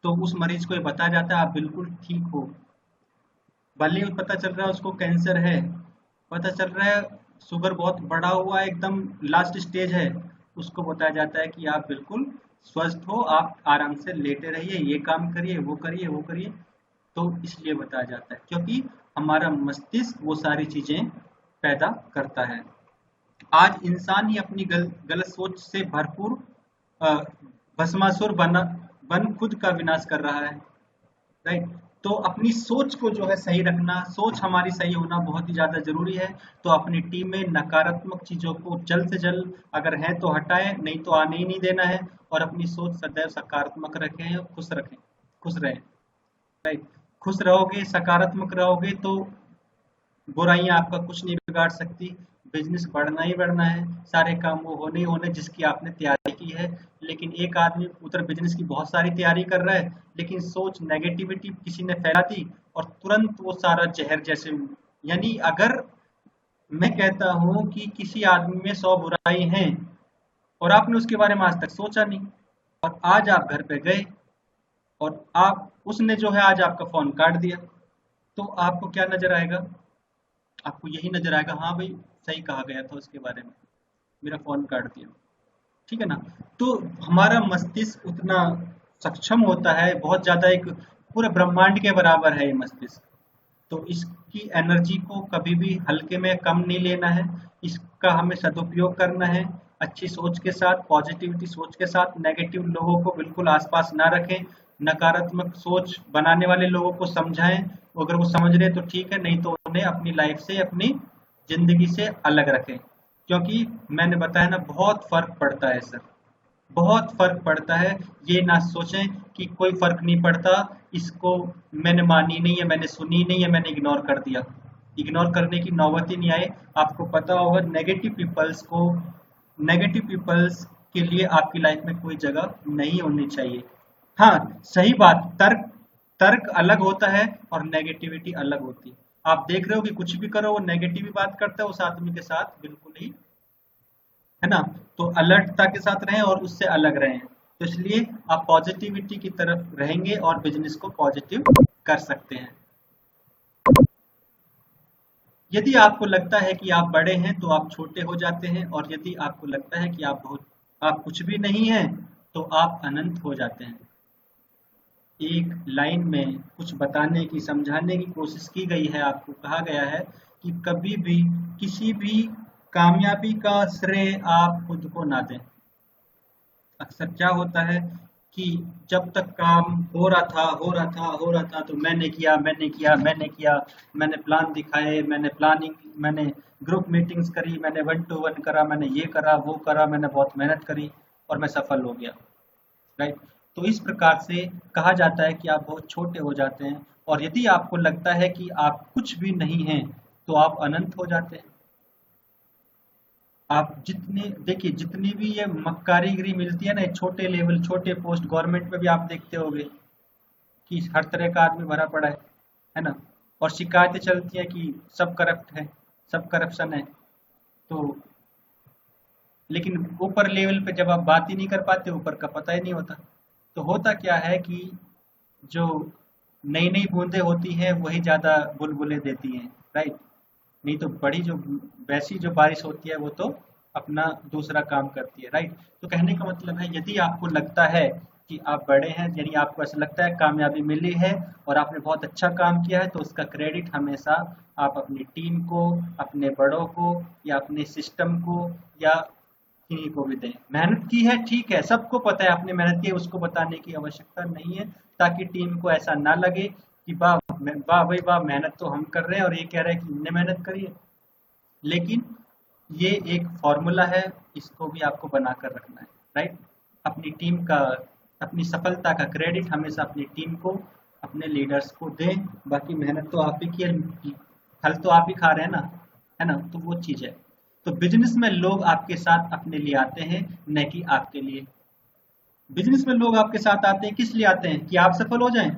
Speaker 1: तो उस मरीज को ये बताया जाता है आप बिल्कुल ठीक हो। भले ही पता चल रहा है उसको कैंसर है, पता चल रहा है शुगर बहुत बढ़ा हुआ है, एकदम लास्ट स्टेज है, उसको बताया जाता है कि आप बिल्कुल स्वस्थ हो, आप आराम से लेटे रहिए, ये काम करिए, वो करिए, वो करिए। तो इसलिए बताया जाता है क्योंकि हमारा मस्तिष्क वो सारी चीजें पैदा करता है। आज इंसान ही अपनी गलत सोच से भरपूर अ, भस्मासुर बन खुद का विनाश कर रहा है। राइट। तो अपनी सोच को जो है सही रखना, सोच हमारी सही होना बहुत ही ज्यादा जरूरी है। तो अपनी टीम में नकारात्मक चीजों को जल्द से जल्द अगर है तो हटाएं, नहीं तो आने ही नहीं देना है। और अपनी सोच सदैव सकारात्मक रखें और खुश रखें, खुश रहें। राइट। खुश रहोगे, सकारात्मक रहोगे तो बुराइयां आपका कुछ नहीं बिगाड़ सकती। बिजनेस बढ़ना ही बढ़ना है, सारे काम वो होने ही होने जिसकी आपने तैयारी की है। लेकिन एक आदमी उधर बिजनेस की बहुत सारी तैयारी कर रहा है, लेकिन सोच नेगेटिविटी किसी ने फैला दी और तुरंत वो सारा जहर जैसे, यानी अगर मैं कहता हूं कि किसी आदमी में 100 बुराई हैं और आपने उसके बारे में आज तक सोचा नहीं, और आज आप घर पे गए और आप उसने जो है आज आपका फोन काट दिया, तो आपको क्या नजर आएगा? आपको यही नजर आएगा, हाँ भाई सही कहा गया था उसके बारे में, मेरा फोन काट दिया। ठीक है ना? तो हमारा मस्तिष्क उतना सक्षम होता है, बहुत ज्यादा, एक पूरे ब्रह्मांड के बराबर है ये मस्तिष्क। तो इसकी एनर्जी को कभी भी हल्के में कम नहीं लेना है, इसका हमें सदुपयोग करना है अच्छी सोच के साथ, पॉजिटिविटी सोच के साथ। नेगेटिव लोगों को बिल्कुल आसपास ना रखें, नकारात्मक सोच बनाने वाले लोगों को समझाएं, अगर वो समझ रहे तो ठीक है, नहीं तो उन्हें अपनी लाइफ से, अपनी जिंदगी से अलग रखें। क्योंकि मैंने बताया ना, बहुत फर्क पड़ता है सर, बहुत फर्क पड़ता है। ये ना सोचें कि कोई फर्क नहीं पड़ता, इसको मैंने मानी नहीं है, मैंने सुनी नहीं है, मैंने इग्नोर कर दिया। इग्नोर करने की नौबत ही नहीं आए। आपको पता होगा नेगेटिव पीपल्स के लिए आपकी लाइफ में कोई जगह नहीं होनी चाहिए। हाँ, सही बात, तर्क तर्क अलग होता है और नेगेटिविटी अलग होती है। आप देख रहे हो कि कुछ भी करो वो नेगेटिव ही बात करता है उस आदमी के साथ, बिल्कुल ही, है ना? तो अलर्टता के साथ रहें और उससे अलग रहें। तो इसलिए आप पॉजिटिविटी की तरफ रहेंगे और बिजनेस को पॉजिटिव कर सकते हैं। यदि आपको लगता है कि आप बड़े हैं तो आप छोटे हो जाते हैं, और यदि आपको लगता है कि आप कुछ भी नहीं हैं तो आप अनंत हो जाते हैं। एक लाइन में कुछ बताने की, समझाने की कोशिश की गई है, आपको कहा गया है कि कभी भी किसी भी कामयाबी का श्रेय आप खुद को ना दें। अक्सर क्या होता है कि जब तक काम हो रहा था तो मैंने प्लान दिखाए, मैंने ग्रुप मीटिंग्स करी, मैंने 1 to 1 करा, मैंने ये करा, वो करा, मैंने बहुत मेहनत करी और मैं सफल हो गया। राइट। तो इस प्रकार से कहा जाता है कि आप बहुत छोटे हो जाते हैं, और यदि आपको लगता है कि आप कुछ भी नहीं हैं तो आप अनंत हो जाते हैं। आप देखिए जितनी भी ये मक्कारीगिरी मिलती है ना, छोटे लेवल, छोटे पोस्ट, गवर्नमेंट में भी आप देखते होंगे कि हर तरह का आदमी भरा पड़ा है ना? और शिकायतें चलती हैं कि सब करप्ट है, सब करप्शन है। तो लेकिन ऊपर लेवल पे जब आप बात ही नहीं कर पाते, ऊपर का पता ही नहीं होता। तो होता क्या है कि जो नई नई बूंदें होती हैं वही ज्यादा बुलबुले देती हैं। राइट। नहीं तो बड़ी जो वैसी जो बारिश होती है वो तो अपना दूसरा काम करती है। राइट। तो कहने का मतलब है, यदि आपको लगता है कि आप बड़े हैं, यानी आपको ऐसा लगता है कामयाबी मिली है और आपने बहुत अच्छा काम किया है, तो उसका क्रेडिट हमेशा आप अपनी टीम को, अपने बड़ों को, या अपने सिस्टम को, या किन्हीं को भी दें। मेहनत की है, ठीक है, सबको पता है आपने मेहनत की है, उसको बताने की आवश्यकता नहीं है, ताकि टीम को ऐसा ना लगे कि वाह वाह भाई वाह, मेहनत तो हम कर रहे हैं और ये कह रहे हैं कि इनने मेहनत करी है। लेकिन ये एक फॉर्मूला है, इसको भी आपको बनाकर रखना है। राइट। अपनी टीम का, अपनी सफलता का क्रेडिट हमेशा अपनी टीम को, अपने लीडर्स को दें। बाकी मेहनत तो आप ही की है, फल तो आप ही खा रहे हैं ना, है ना? तो वो चीज है। तो बिजनेस में लोग आपके साथ अपने लिए आते हैं, न कि आपके लिए। बिजनेस में लोग आपके साथ आते हैं, किस लिए आते हैं? कि आप सफल हो जाएं?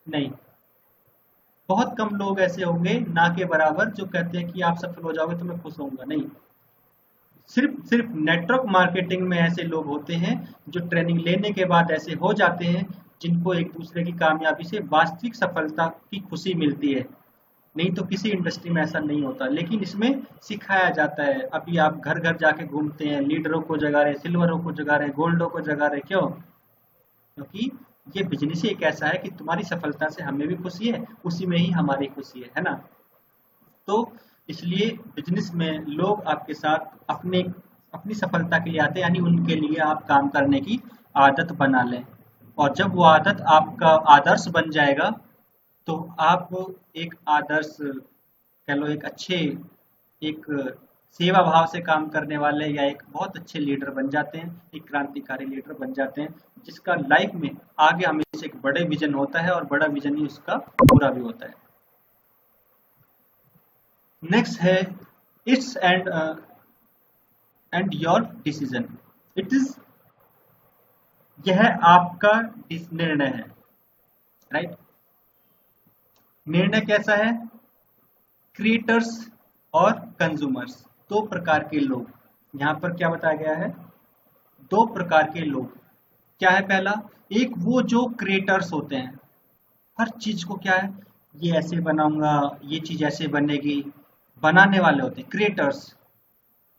Speaker 1: नहीं। बहुत कम लोग ऐसे होंगे ना के बराबर जो कहते हैं कि आप सफल हो जाओगे तो मैं खुश होऊंगा। नहीं, सिर्फ नेटवर्क मार्केटिंग में ऐसे लोग होते हैं जो ट्रेनिंग लेने के बाद ऐसे हो जाते हैं, जिनको एक दूसरे की कामयाबी से वास्तविक सफलता की खुशी मिलती है। नहीं तो किसी इंडस्ट्री में ऐसा नहीं होता, लेकिन इसमें सिखाया जाता है। अभी आप घर घर जाके घूमते हैं, लीडरों को जगा रहे, सिल्वरों को जगा रहे, गोल्डों को जगा रहे, क्यों? क्योंकि ये बिजनेस ही एक ऐसा है कि तुम्हारी सफलता से हमें भी खुशी है, उसी में ही हमारी खुशी है ना। तो इसलिए बिजनेस में लोग आपके साथ अपनी सफलता के लिए आते हैं, यानी उनके लिए आप काम करने की आदत बना लें। और जब वो आदत आपका आदर्श बन जाएगा तो आप एक आदर्श कह लो, एक अच्छे, एक सेवा भाव से काम करने वाले या एक बहुत अच्छे लीडर बन जाते हैं, एक क्रांतिकारी लीडर बन जाते हैं, जिसका लाइफ में आगे हमेशा एक बड़े विजन होता है और बड़ा विजन ही उसका पूरा भी होता है। नेक्स्ट है it's and your decision. It is, यह आपका निर्णय है, राइट। निर्णय कैसा है? क्रिएटर्स और कंज्यूमर्स, दो प्रकार के लोग। यहां पर क्या बताया गया है? दो प्रकार के लोग। क्या है पहला? एक वो जो क्रिएटर्स होते हैं, हर चीज को क्या है, ये ऐसे बनाऊंगा, ये चीज ऐसे बनेगी, बनाने वाले होते हैं क्रिएटर्स।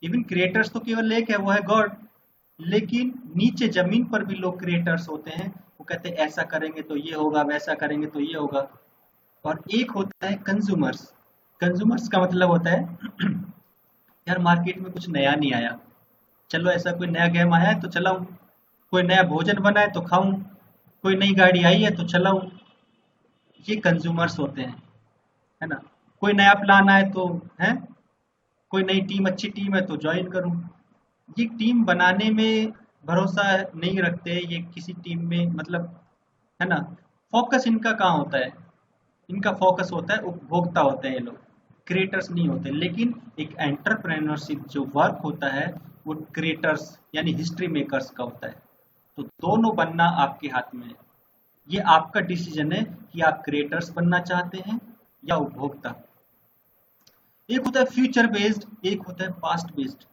Speaker 1: इवन क्रिएटर्स तो केवल एक है, वो है गॉड। लेकिन नीचे जमीन पर भी लोग क्रिएटर्स होते हैं, वो कहते हैं ऐसा करेंगे तो ये होगा, वैसा करेंगे तो ये होगा। और एक होता है कंज्यूमर्स। कंज्यूमर्स का मतलब होता है यार मार्केट में कुछ नया नहीं आया, चलो ऐसा कोई नया गेम आया है तो चलाऊं, कोई नया भोजन बना है तो खाऊं, कोई नई गाड़ी आई है तो चलाऊं। ये कंज्यूमर्स होते हैं, है ना। कोई नया प्लान आए तो है, कोई नई टीम, अच्छी टीम है तो ज्वाइन करूं। ये टीम बनाने में भरोसा नहीं रखते, ये किसी टीम में मतलब, है ना। फोकस इनका कहाँ होता है? इनका फोकस होता है उपभोक्ता होते हैं ये लोग, क्रिएटर्स नहीं होते। लेकिन एक एंटरप्रेन्योरशिप जो वर्क होता है वो क्रिएटर्स यानी हिस्ट्री मेकर्स का होता है। तो दोनों बनना आपके हाथ में है। ये आपका डिसीजन है कि आप क्रिएटर्स बनना चाहते हैं या उपभोक्ता। एक होता है फ्यूचर बेस्ड, एक होता है पास्ट बेस्ड।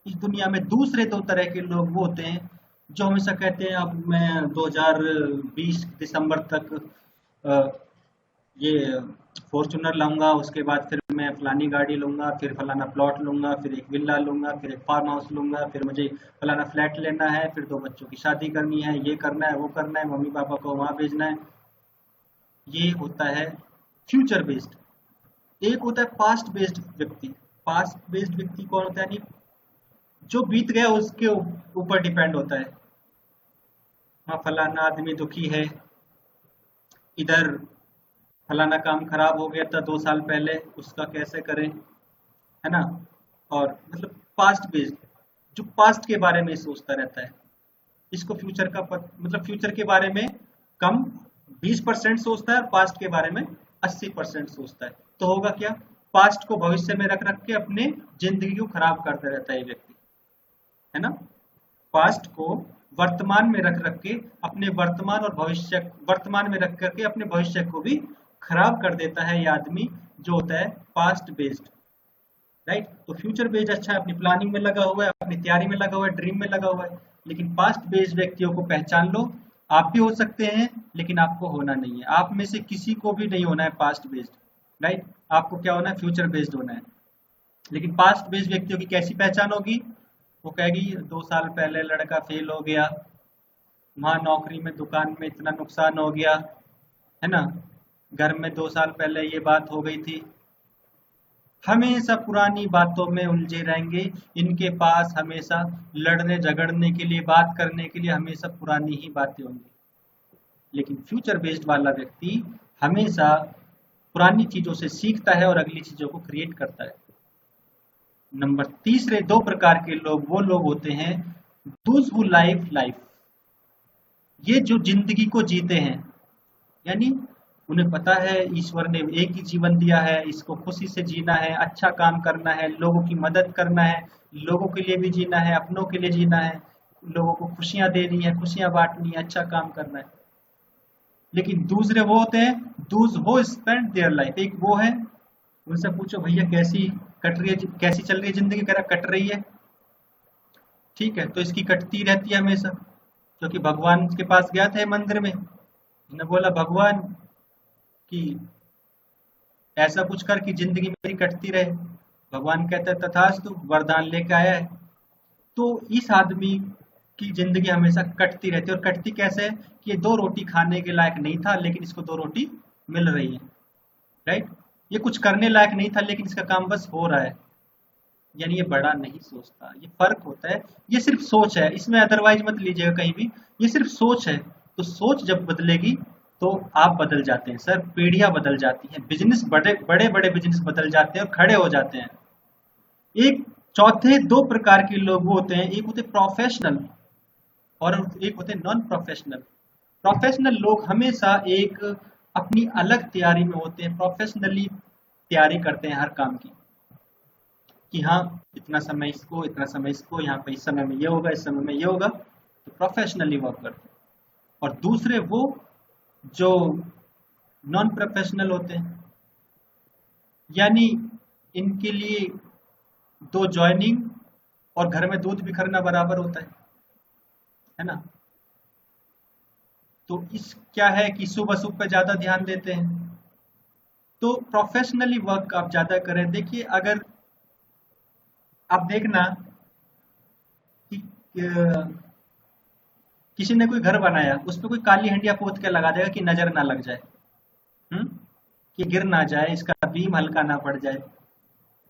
Speaker 1: इस दुनिया में दूसरे दो तरह के लोग वो होते हैं जो हमेशा कहते हैं अब मैं 2020 दिसंबर तक ये फॉर्च्यूनर लाऊंगा, उसके बाद फिर मैं फलानी गाड़ी लूंगा, फिर फलाना प्लॉट लूंगा, फिर एक विला लूंगा, फिर एक फार्म हाउस लूंगा, फिर मुझे फलाना फ्लैट लेना है, फिर 2 बच्चों की शादी करनी है, ये करना है, वो करना है, मम्मी पापा को वहां भेजना है। ये होता है फ्यूचर बेस्ड। एक होता है पास्ट बेस्ड व्यक्ति। पास्ट बेस्ड व्यक्ति कौन होता है? यानी जो बीत गया उसके ऊपर डिपेंड होता है। हाँ, फलाना आदमी दुखी है, इधर फलाना काम खराब हो गया था 2 साल पहले, उसका कैसे करें, है ना। और मतलब पास्ट बेस्ड, जो पास्ट के बारे में सोचता रहता है, इसको फ्यूचर का मतलब फ्यूचर के बारे में कम 20% सोचता है और पास्ट के बारे में 80% सोचता है। तो होगा क्या? पास्ट को भविष्य में रख रख के अपने जिंदगी को खराब करता रहता है ये व्यक्ति, है ना। पास्ट को वर्तमान में रख रख के अपने वर्तमान और भविष्य, वर्तमान में रख करके अपने भविष्य को भी खराब कर देता है ये आदमी, जो होता है पास्ट बेस्ड, राइट। तो फ्यूचर बेस्ड अच्छा है, अपनी प्लानिंग में लगा हुआ है, अपनी तैयारी में लगा हुआ है, ड्रीम में लगा हुआ है। लेकिन पास्ट बेस्ड व्यक्तियों को पहचान लो। आप भी हो सकते हैं लेकिन आपको होना नहीं है। आप में से किसी को भी नहीं होना है पास्ट बेस्ड, राइट। आपको क्या होना है? फ्यूचर बेस्ड होना है। लेकिन पास्ट बेस्ड व्यक्तियों की कैसी पहचान होगी? वो कहेगी 2 साल पहले लड़का फेल हो गया, वहां नौकरी में दुकान में इतना नुकसान हो गया, है ना, घर में 2 साल पहले ये बात हो गई थी। हमेशा पुरानी बातों में उलझे रहेंगे। इनके पास हमेशा लड़ने झगड़ने के लिए, बात करने के लिए हमेशा पुरानी ही बातें होंगी। लेकिन फ्यूचर बेस्ड वाला व्यक्ति हमेशा पुरानी चीजों से सीखता है और अगली चीजों को क्रिएट करता है। नंबर तीसरे 2 प्रकार के लोग वो लोग होते हैं दोज हु लाइफ, ये जो जिंदगी को जीते हैं, यानी उन्हें पता है ईश्वर ने एक ही जीवन दिया है, इसको खुशी से जीना है, अच्छा काम करना है, लोगों की मदद करना है, लोगों के लिए भी जीना है, अपनों के लिए जीना है, लोगों को खुशियां देनी है, खुशियां बांटनी है, अच्छा काम करना है। लेकिन दूसरे वो होते हैं those who spend their life. एक वो है, उनसे पूछो भैया कैसी कट रही है, कैसी चल रही है जिंदगी? कह रहा कट रही है। ठीक है, तो इसकी कटती रहती है हमेशा। क्योंकि भगवान के पास गया था मंदिर में, उसने बोला भगवान कि ऐसा कुछ कर कि जिंदगी मेरी कटती रहे। भगवान कहते हैं तथास्तु, वरदान लेके आया है। तो इस आदमी की जिंदगी हमेशा कटती रहती है, और कटती कैसे है कि ये 2 रोटी खाने के लायक नहीं था लेकिन इसको 2 रोटी मिल रही है, राइट। ये कुछ करने लायक नहीं था लेकिन इसका काम बस हो रहा है, यानी ये बड़ा नहीं सोचता। ये फर्क होता है, ये सिर्फ सोच है, इसमें अदरवाइज मत लीजिएगा कहीं भी, ये सिर्फ सोच है। तो सोच जब बदलेगी तो आप बदल जाते हैं सर, पीढ़ियां बदल जाती हैं, बिजनेस बड़े बड़े बिजनेस बदल जाते हैं और खड़े हो जाते हैं। एक चौथे 2 प्रकार के लोग होते हैं, एक होते प्रोफेशनल और एक होते नॉन प्रोफेशनल। प्रोफेशनल लोग हमेशा एक अपनी अलग तैयारी में होते हैं, प्रोफेशनली तैयारी करते हैं हर काम की, कि हाँ इतना समय इसको, इतना समय इसको, यहाँ पे इस समय में ये होगा, इस समय में ये होगा, तो प्रोफेशनली वर्क करते हैं। और दूसरे वो जो नॉन प्रोफेशनल होते हैं, यानी इनके लिए 2 ज्वाइनिंग और घर में दूध बिखरना बराबर होता है ना। तो इस क्या है कि शुभ अशुभ पे ज्यादा ध्यान देते हैं। तो प्रोफेशनली वर्क आप ज्यादा करें। देखिए, अगर आप देखना कि किसी ने कोई घर बनाया, उस पर कोई काली हंडिया पोत के लगा देगा कि नजर ना लग जाए, कि गिर ना जाए, इसका बीम हल्का ना पड़ जाए।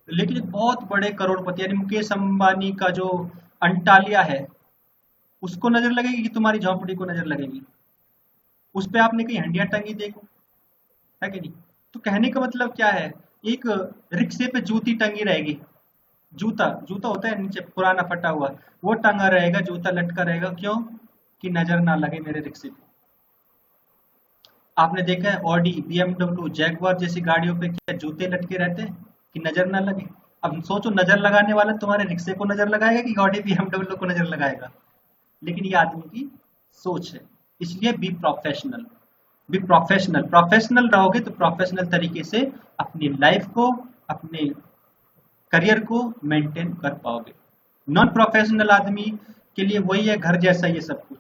Speaker 1: लेकिन बहुत बड़े करोड़पति यानी मुकेश अंबानी का जो अंटालिया है, उसको नजर लगेगी कि तुम्हारी झोंपड़ी को नजर लगेगी? उस पे आपने कहीं हंडिया टंगी देखो है कि नहीं? तो कहने का मतलब क्या है, एक रिक्शे पे जूती टंगी रहेगी, जूता होता है नीचे पुराना फटा हुआ, वो टंगा रहेगा, जूता लटका रहेगा, क्यों? कि नजर ना लगे मेरे रिक्शे पे। आपने देखा है ऑडी, BMW, जैगवार जैसी गाड़ियों पे क्या जूते लटके रहते हैं कि नजर ना लगे? अब सोचो, नजर लगाने वाला तुम्हारे रिक्शे को नजर लगाएगा कि ऑडी BMW को नजर लगाएगा? लेकिन ये आदमी की सोच है। इसलिए बी प्रोफेशनल, प्रोफेशनल रहोगे तो प्रोफेशनल तरीके से अपनी लाइफ को, अपने करियर को मेंटेन कर पाओगे। नॉन प्रोफेशनल आदमी के लिए वही है घर जैसा ये सब कुछ,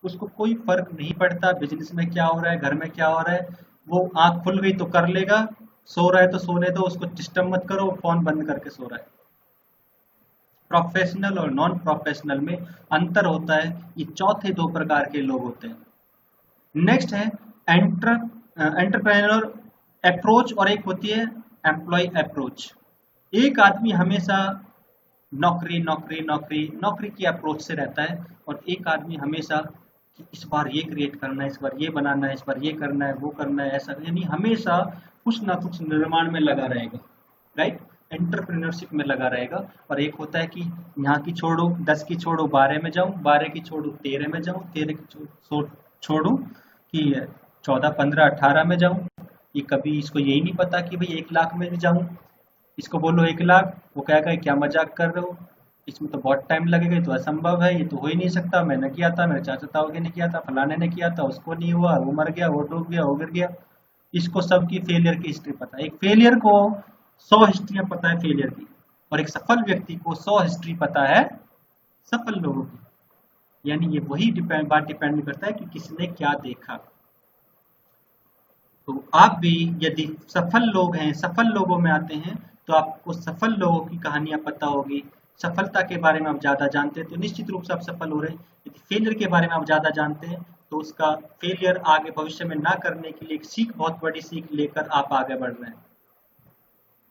Speaker 1: उसको कोई फर्क नहीं पड़ता बिजनेस में क्या हो रहा है, घर में क्या हो रहा है। वो आंख खुल गई तो कर लेगा, सो रहा है तो सोने दो, उसको डिस्टर्ब मत करो, फोन बंद करके सो रहा है। प्रोफेशनल और नॉन प्रोफेशनल में अंतर होता है, ये चौथे 2 प्रकार के लोग होते हैं। नेक्स्ट है एंटरप्रेन्योर अप्रोच और एक होती है एम्प्लॉय अप्रोच। एक आदमी हमेशा नौकरी की अप्रोच से रहता है, और एक आदमी हमेशा कि इस बार ये क्रिएट करना है, इस बार ये बनाना है, इस बार ये करना है, वो करना है, ऐसा, यानी हमेशा कुछ ना कुछ निर्माण में लगा रहेगा, राइट, एंटरप्रेन्योरशिप में लगा रहेगा। और एक होता है कि यहाँ की छोड़ो 10 की छोड़ो 12 में जाऊँ, 12 की छोड़ो 13 में जाऊँ, 13 की छोड़ू कि 14, 15, 18 में जाऊँ। ये कभी इसको यही नहीं पता कि भाई 1 लाख में भी जाऊँ। इसको बोलो 1 लाख, वो कहेगा क्या मजाक कर रहे हो, इसमें तो बहुत टाइम लगेगा, ये तो असंभव है, ये तो हो ही नहीं सकता, मैंने किया था, मेरे चाचा ताऊ ने किया था, फलाने ने किया था, उसको नहीं हुआ, वो मर गया, वो डूब गया, वो गिर गया। इसको सबकी फेलियर की हिस्ट्री पता है। एक फेलियर को 100 हिस्ट्रियां पता है फेलियर की, और एक सफल व्यक्ति को 100 हिस्ट्री पता है सफल लोगों की। यानी ये वही बात डिपेंड करता है कि किसने क्या देखा। तो आप भी यदि सफल लोग हैं, सफल लोगों में आते हैं, तो आपको सफल लोगों की कहानियां पता होगी, सफलता के बारे में आप ज्यादा जानते हैं तो निश्चित रूप से आप सफल हो रहे हैं। यदि फेलियर के बारे में आप ज्यादा जानते हैं तो उसका फेलियर आगे भविष्य में ना करने के लिए एक सीख, बहुत बड़ी सीख लेकर आप आगे बढ़ रहे हैं।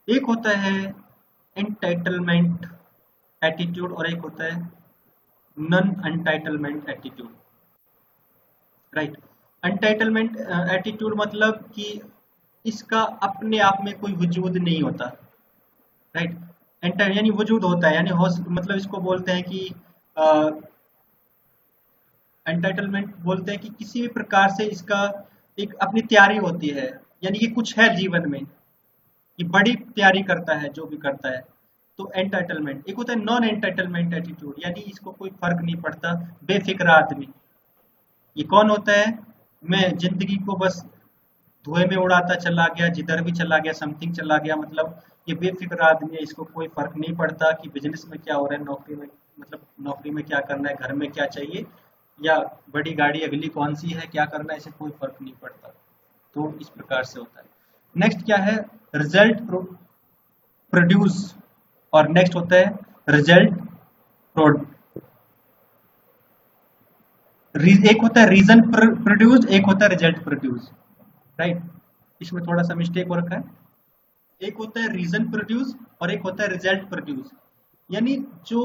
Speaker 1: एक होता है एंटाइटलमेंट एटीट्यूड और एक होता है non entitlement attitude, right. Entitlement attitude मतलब कि इसका अपने आप में कोई वजूद नहीं होता, राइट। यानी वजूद होता है, यानी मतलब इसको बोलते हैं कि एंटाइटलमेंट बोलते हैं कि किसी भी प्रकार से इसका एक अपनी तैयारी होती है, यानी कि कुछ है जीवन में, कि बड़ी तैयारी करता है जो भी करता है। तो एंटाइटलमेंट। एक होता है नॉन एंटाइटलमेंट एटीट्यूड, यानी इसको कोई फर्क नहीं पड़ता, बेफिक्र आदमी। ये कौन होता है? मैं जिंदगी को बस धुएं में उड़ाता चला गया, जिधर भी चला गया समथिंग चला गया, मतलब ये बेफिक्र आदमी है, इसको कोई फर्क नहीं पड़ता कि बिजनेस में क्या हो रहा है, नौकरी में, मतलब नौकरी में क्या करना है, घर में क्या चाहिए, या बड़ी गाड़ी अगली कौन सी है, क्या करना है, इसे कोई फर्क नहीं पड़ता। तो इस प्रकार से होता है। नेक्स्ट क्या है, रिजल्ट प्रोड्यूस, और नेक्स्ट होता है रिजल्ट एक होता है रीजन प्रोड्यूस, एक होता है रिजल्ट प्रोड्यूस, राइट। इसमें थोड़ा सा मिस्टेक हो रखा है, एक होता है रीजन प्रोड्यूस और एक होता है रिजल्ट प्रोड्यूस। यानी जो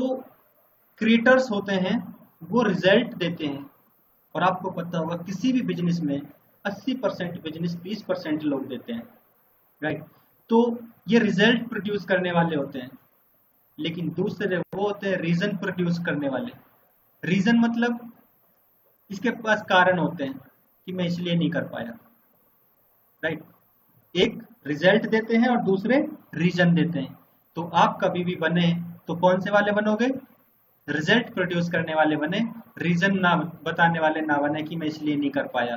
Speaker 1: क्रिएटर्स होते हैं वो रिजल्ट देते हैं, और आपको पता होगा किसी भी बिजनेस में 80% बिजनेस 20% लोग देते हैं, राइट। तो ये रिजल्ट प्रोड्यूस करने वाले होते हैं, लेकिन दूसरे वो होते हैं रीजन प्रोड्यूस करने वाले। रीजन मतलब इसके पास कारण होते हैं कि मैं इसलिए नहीं कर पाया, राइट। एक रिजल्ट देते हैं और दूसरे रीजन देते हैं। तो आप कभी भी बने तो कौन से वाले बनोगे, रिजल्ट प्रोड्यूस करने वाले बने, रीजन ना बताने वाले ना बने कि मैं इसलिए नहीं कर पाया।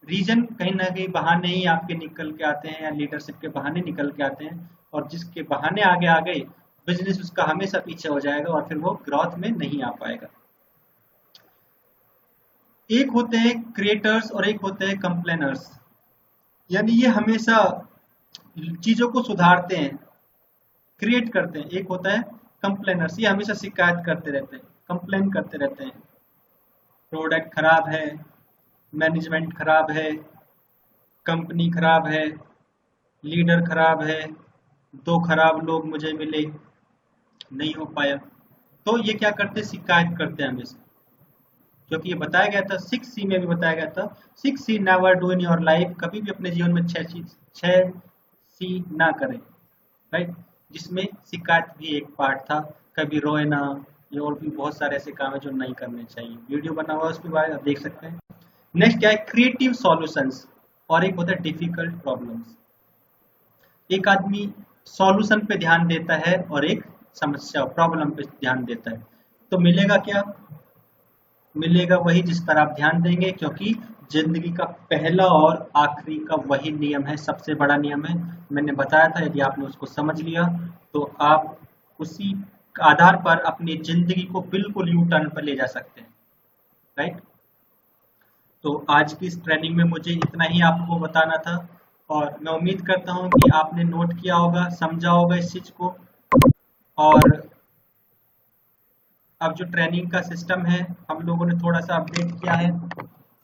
Speaker 1: रीजन कहीं ना कहीं बहाने ही आपके निकल के आते हैं, या लीडरशिप के बहाने निकल के आते हैं, और जिसके बहाने आगे आ गए बिजनेस उसका हमेशा पीछे हो जाएगा और फिर वो ग्रोथ में नहीं आ पाएगा। एक होते हैं क्रिएटर्स और एक होते हैं कंप्लेनर्स। यानी ये हमेशा चीजों को सुधारते हैं, क्रिएट करते हैं। एक होता है कंप्लेनर्स, ये हमेशा शिकायत करते रहते हैं, कंप्लेन करते रहते हैं, प्रोडक्ट खराब है, मैनेजमेंट खराब है, कंपनी खराब है, लीडर खराब है, 2 खराब लोग मुझे मिले, नहीं हो पाया। तो ये क्या करते हैं, शिकायत करते हैं हमेशा। क्योंकि ये बताया गया था 6C में भी बताया गया था, 6C never do in your life, कभी भी अपने जीवन में 6C ना करें, राइट। जिसमें शिकायत भी एक पार्ट था, कभी रोए ना, ये और भी बहुत सारे ऐसे काम है जो नहीं करने चाहिए। वीडियो बना हुआ है उसके बारे में आप देख सकते हैं। नेक्स्ट क्या है, क्रिएटिव सॉल्यूशंस, और एक होता है डिफिकल्ट प्रॉब्लम्स। एक आदमी सॉल्यूशन पे ध्यान देता है और एक समस्या प्रॉब्लम पे ध्यान देता है, तो मिलेगा क्या, मिलेगा वही जिस पर आप ध्यान देंगे। क्योंकि जिंदगी का पहला और आखिरी का वही नियम है, सबसे बड़ा नियम है। मैंने बताया था, यदि आपने उसको समझ लिया तो आप उसी आधार पर अपनी जिंदगी को बिल्कुल यू टर्न पर ले जा सकते हैं, राइट। तो आज की इस ट्रेनिंग में मुझे इतना ही आपको बताना था, और मैं उम्मीद करता हूँ कि आपने नोट किया होगा, समझा होगा इस चीज को। और अब जो ट्रेनिंग का सिस्टम है हम लोगों ने थोड़ा सा अपडेट किया है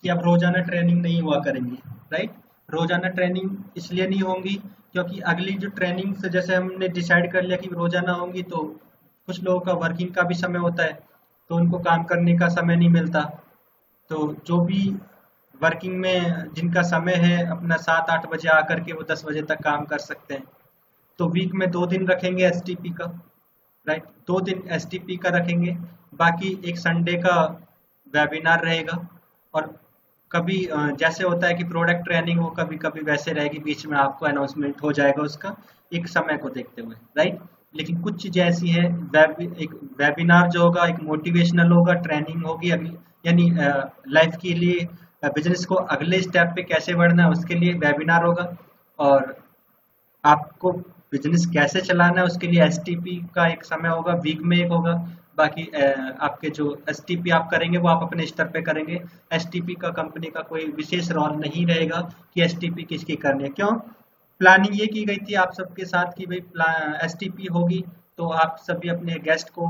Speaker 1: कि अब रोजाना ट्रेनिंग नहीं हुआ करेंगी, राइट। रोजाना ट्रेनिंग इसलिए नहीं होंगी क्योंकि अगली जो ट्रेनिंग से जैसे हमने डिसाइड कर लिया कि रोजाना होंगी, तो कुछ लोगों का वर्किंग का भी समय होता है, तो उनको काम करने का समय नहीं मिलता। तो जो भी वर्किंग में जिनका समय है अपना 7-8 बजे आकर के वो 10 बजे तक काम कर सकते हैं। तो वीक में 2 दिन रखेंगे एसटीपी का, राइट। 2 दिन एसटीपी का रखेंगे, बाकी एक संडे का वेबिनार रहेगा। और कभी जैसे होता है कि प्रोडक्ट ट्रेनिंग वो कभी कभी वैसे रहेगी, बीच में आपको अनाउंसमेंट हो जाएगा उसका, एक समय को देखते हुए, राइट। लेकिन कुछ चीजें ऐसी है, एक वेबिनार जो होगा एक मोटिवेशनल होगा, ट्रेनिंग होगी अगली, यानी लाइफ के लिए बिजनेस को अगले स्टेप पे कैसे बढ़ना है उसके लिए वेबिनार होगा। और आपको बिजनेस कैसे चलाना है उसके लिए एसटीपी का एक समय होगा, वीक में एक होगा। बाकी आपके जो एसटीपी आप करेंगे वो आप अपने स्तर पे करेंगे। एसटीपी का कंपनी का कोई विशेष रोल नहीं रहेगा कि एसटीपी किसकी करनी है। क्यों, प्लानिंग ये की गई थी आप सबके साथ कि भाई एसटीपी होगी तो आप सभी अपने गेस्ट को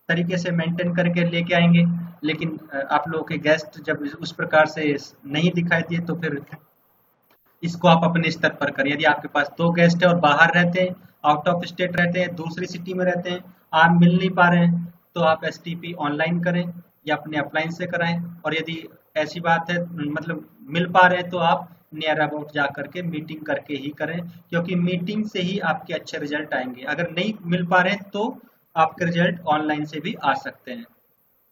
Speaker 1: तरीके से मेंटेन करके लेके आएंगे। लेकिन आप लोगों के गेस्ट जब उस प्रकार से नहीं दिखाई दिए तो फिर इसको आप अपने स्तर पर करें। यदि आपके पास 2 गेस्ट है और बाहर रहते हैं, आउट ऑफ स्टेट रहते हैं, दूसरी सिटी में रहते हैं, आप मिल नहीं पा रहे हैं, तो आप एसटीपी ऑनलाइन करें या अपने अपलाइन से कराएं। और यदि ऐसी बात है मतलब मिल पा रहे हैं तो आप नियर अबाउट जा करके मीटिंग करके ही करें, क्योंकि मीटिंग से ही आपके अच्छे रिजल्ट आएंगे। अगर नहीं मिल पा रहे हैं तो आपके रिजल्ट ऑनलाइन से भी आ सकते हैं,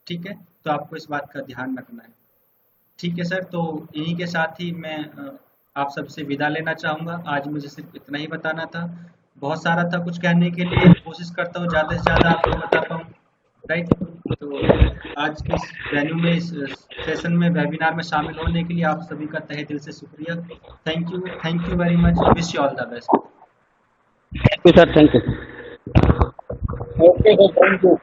Speaker 1: ठीक है। तो आपको इस बात का ध्यान रखना है, ठीक है सर। तो इन्हीं के साथ ही मैं आप सबसे विदा लेना चाहूँगा। आज मुझे सिर्फ इतना ही बताना था, बहुत सारा था कुछ कहने के लिए, कोशिश करता हूँ ज़्यादा से ज़्यादा आपको बता पाऊँ, राइट। तो आज के इस वेन्यू में, इस सेशन में, वेबिनार में शामिल होने के लिए आप सभी का तहे दिल से शुक्रिया। Thank you very much, wish you all the best.
Speaker 3: Thank you sir, thank you.
Speaker 2: Okay sir, thank you.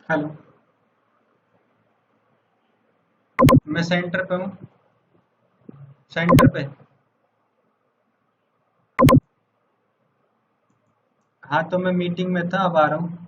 Speaker 1: Hello, मैं सेंटर पे हूँ, सेंटर पे। हाँ तो मैं मीटिंग में था, अब आ रहा हूँ।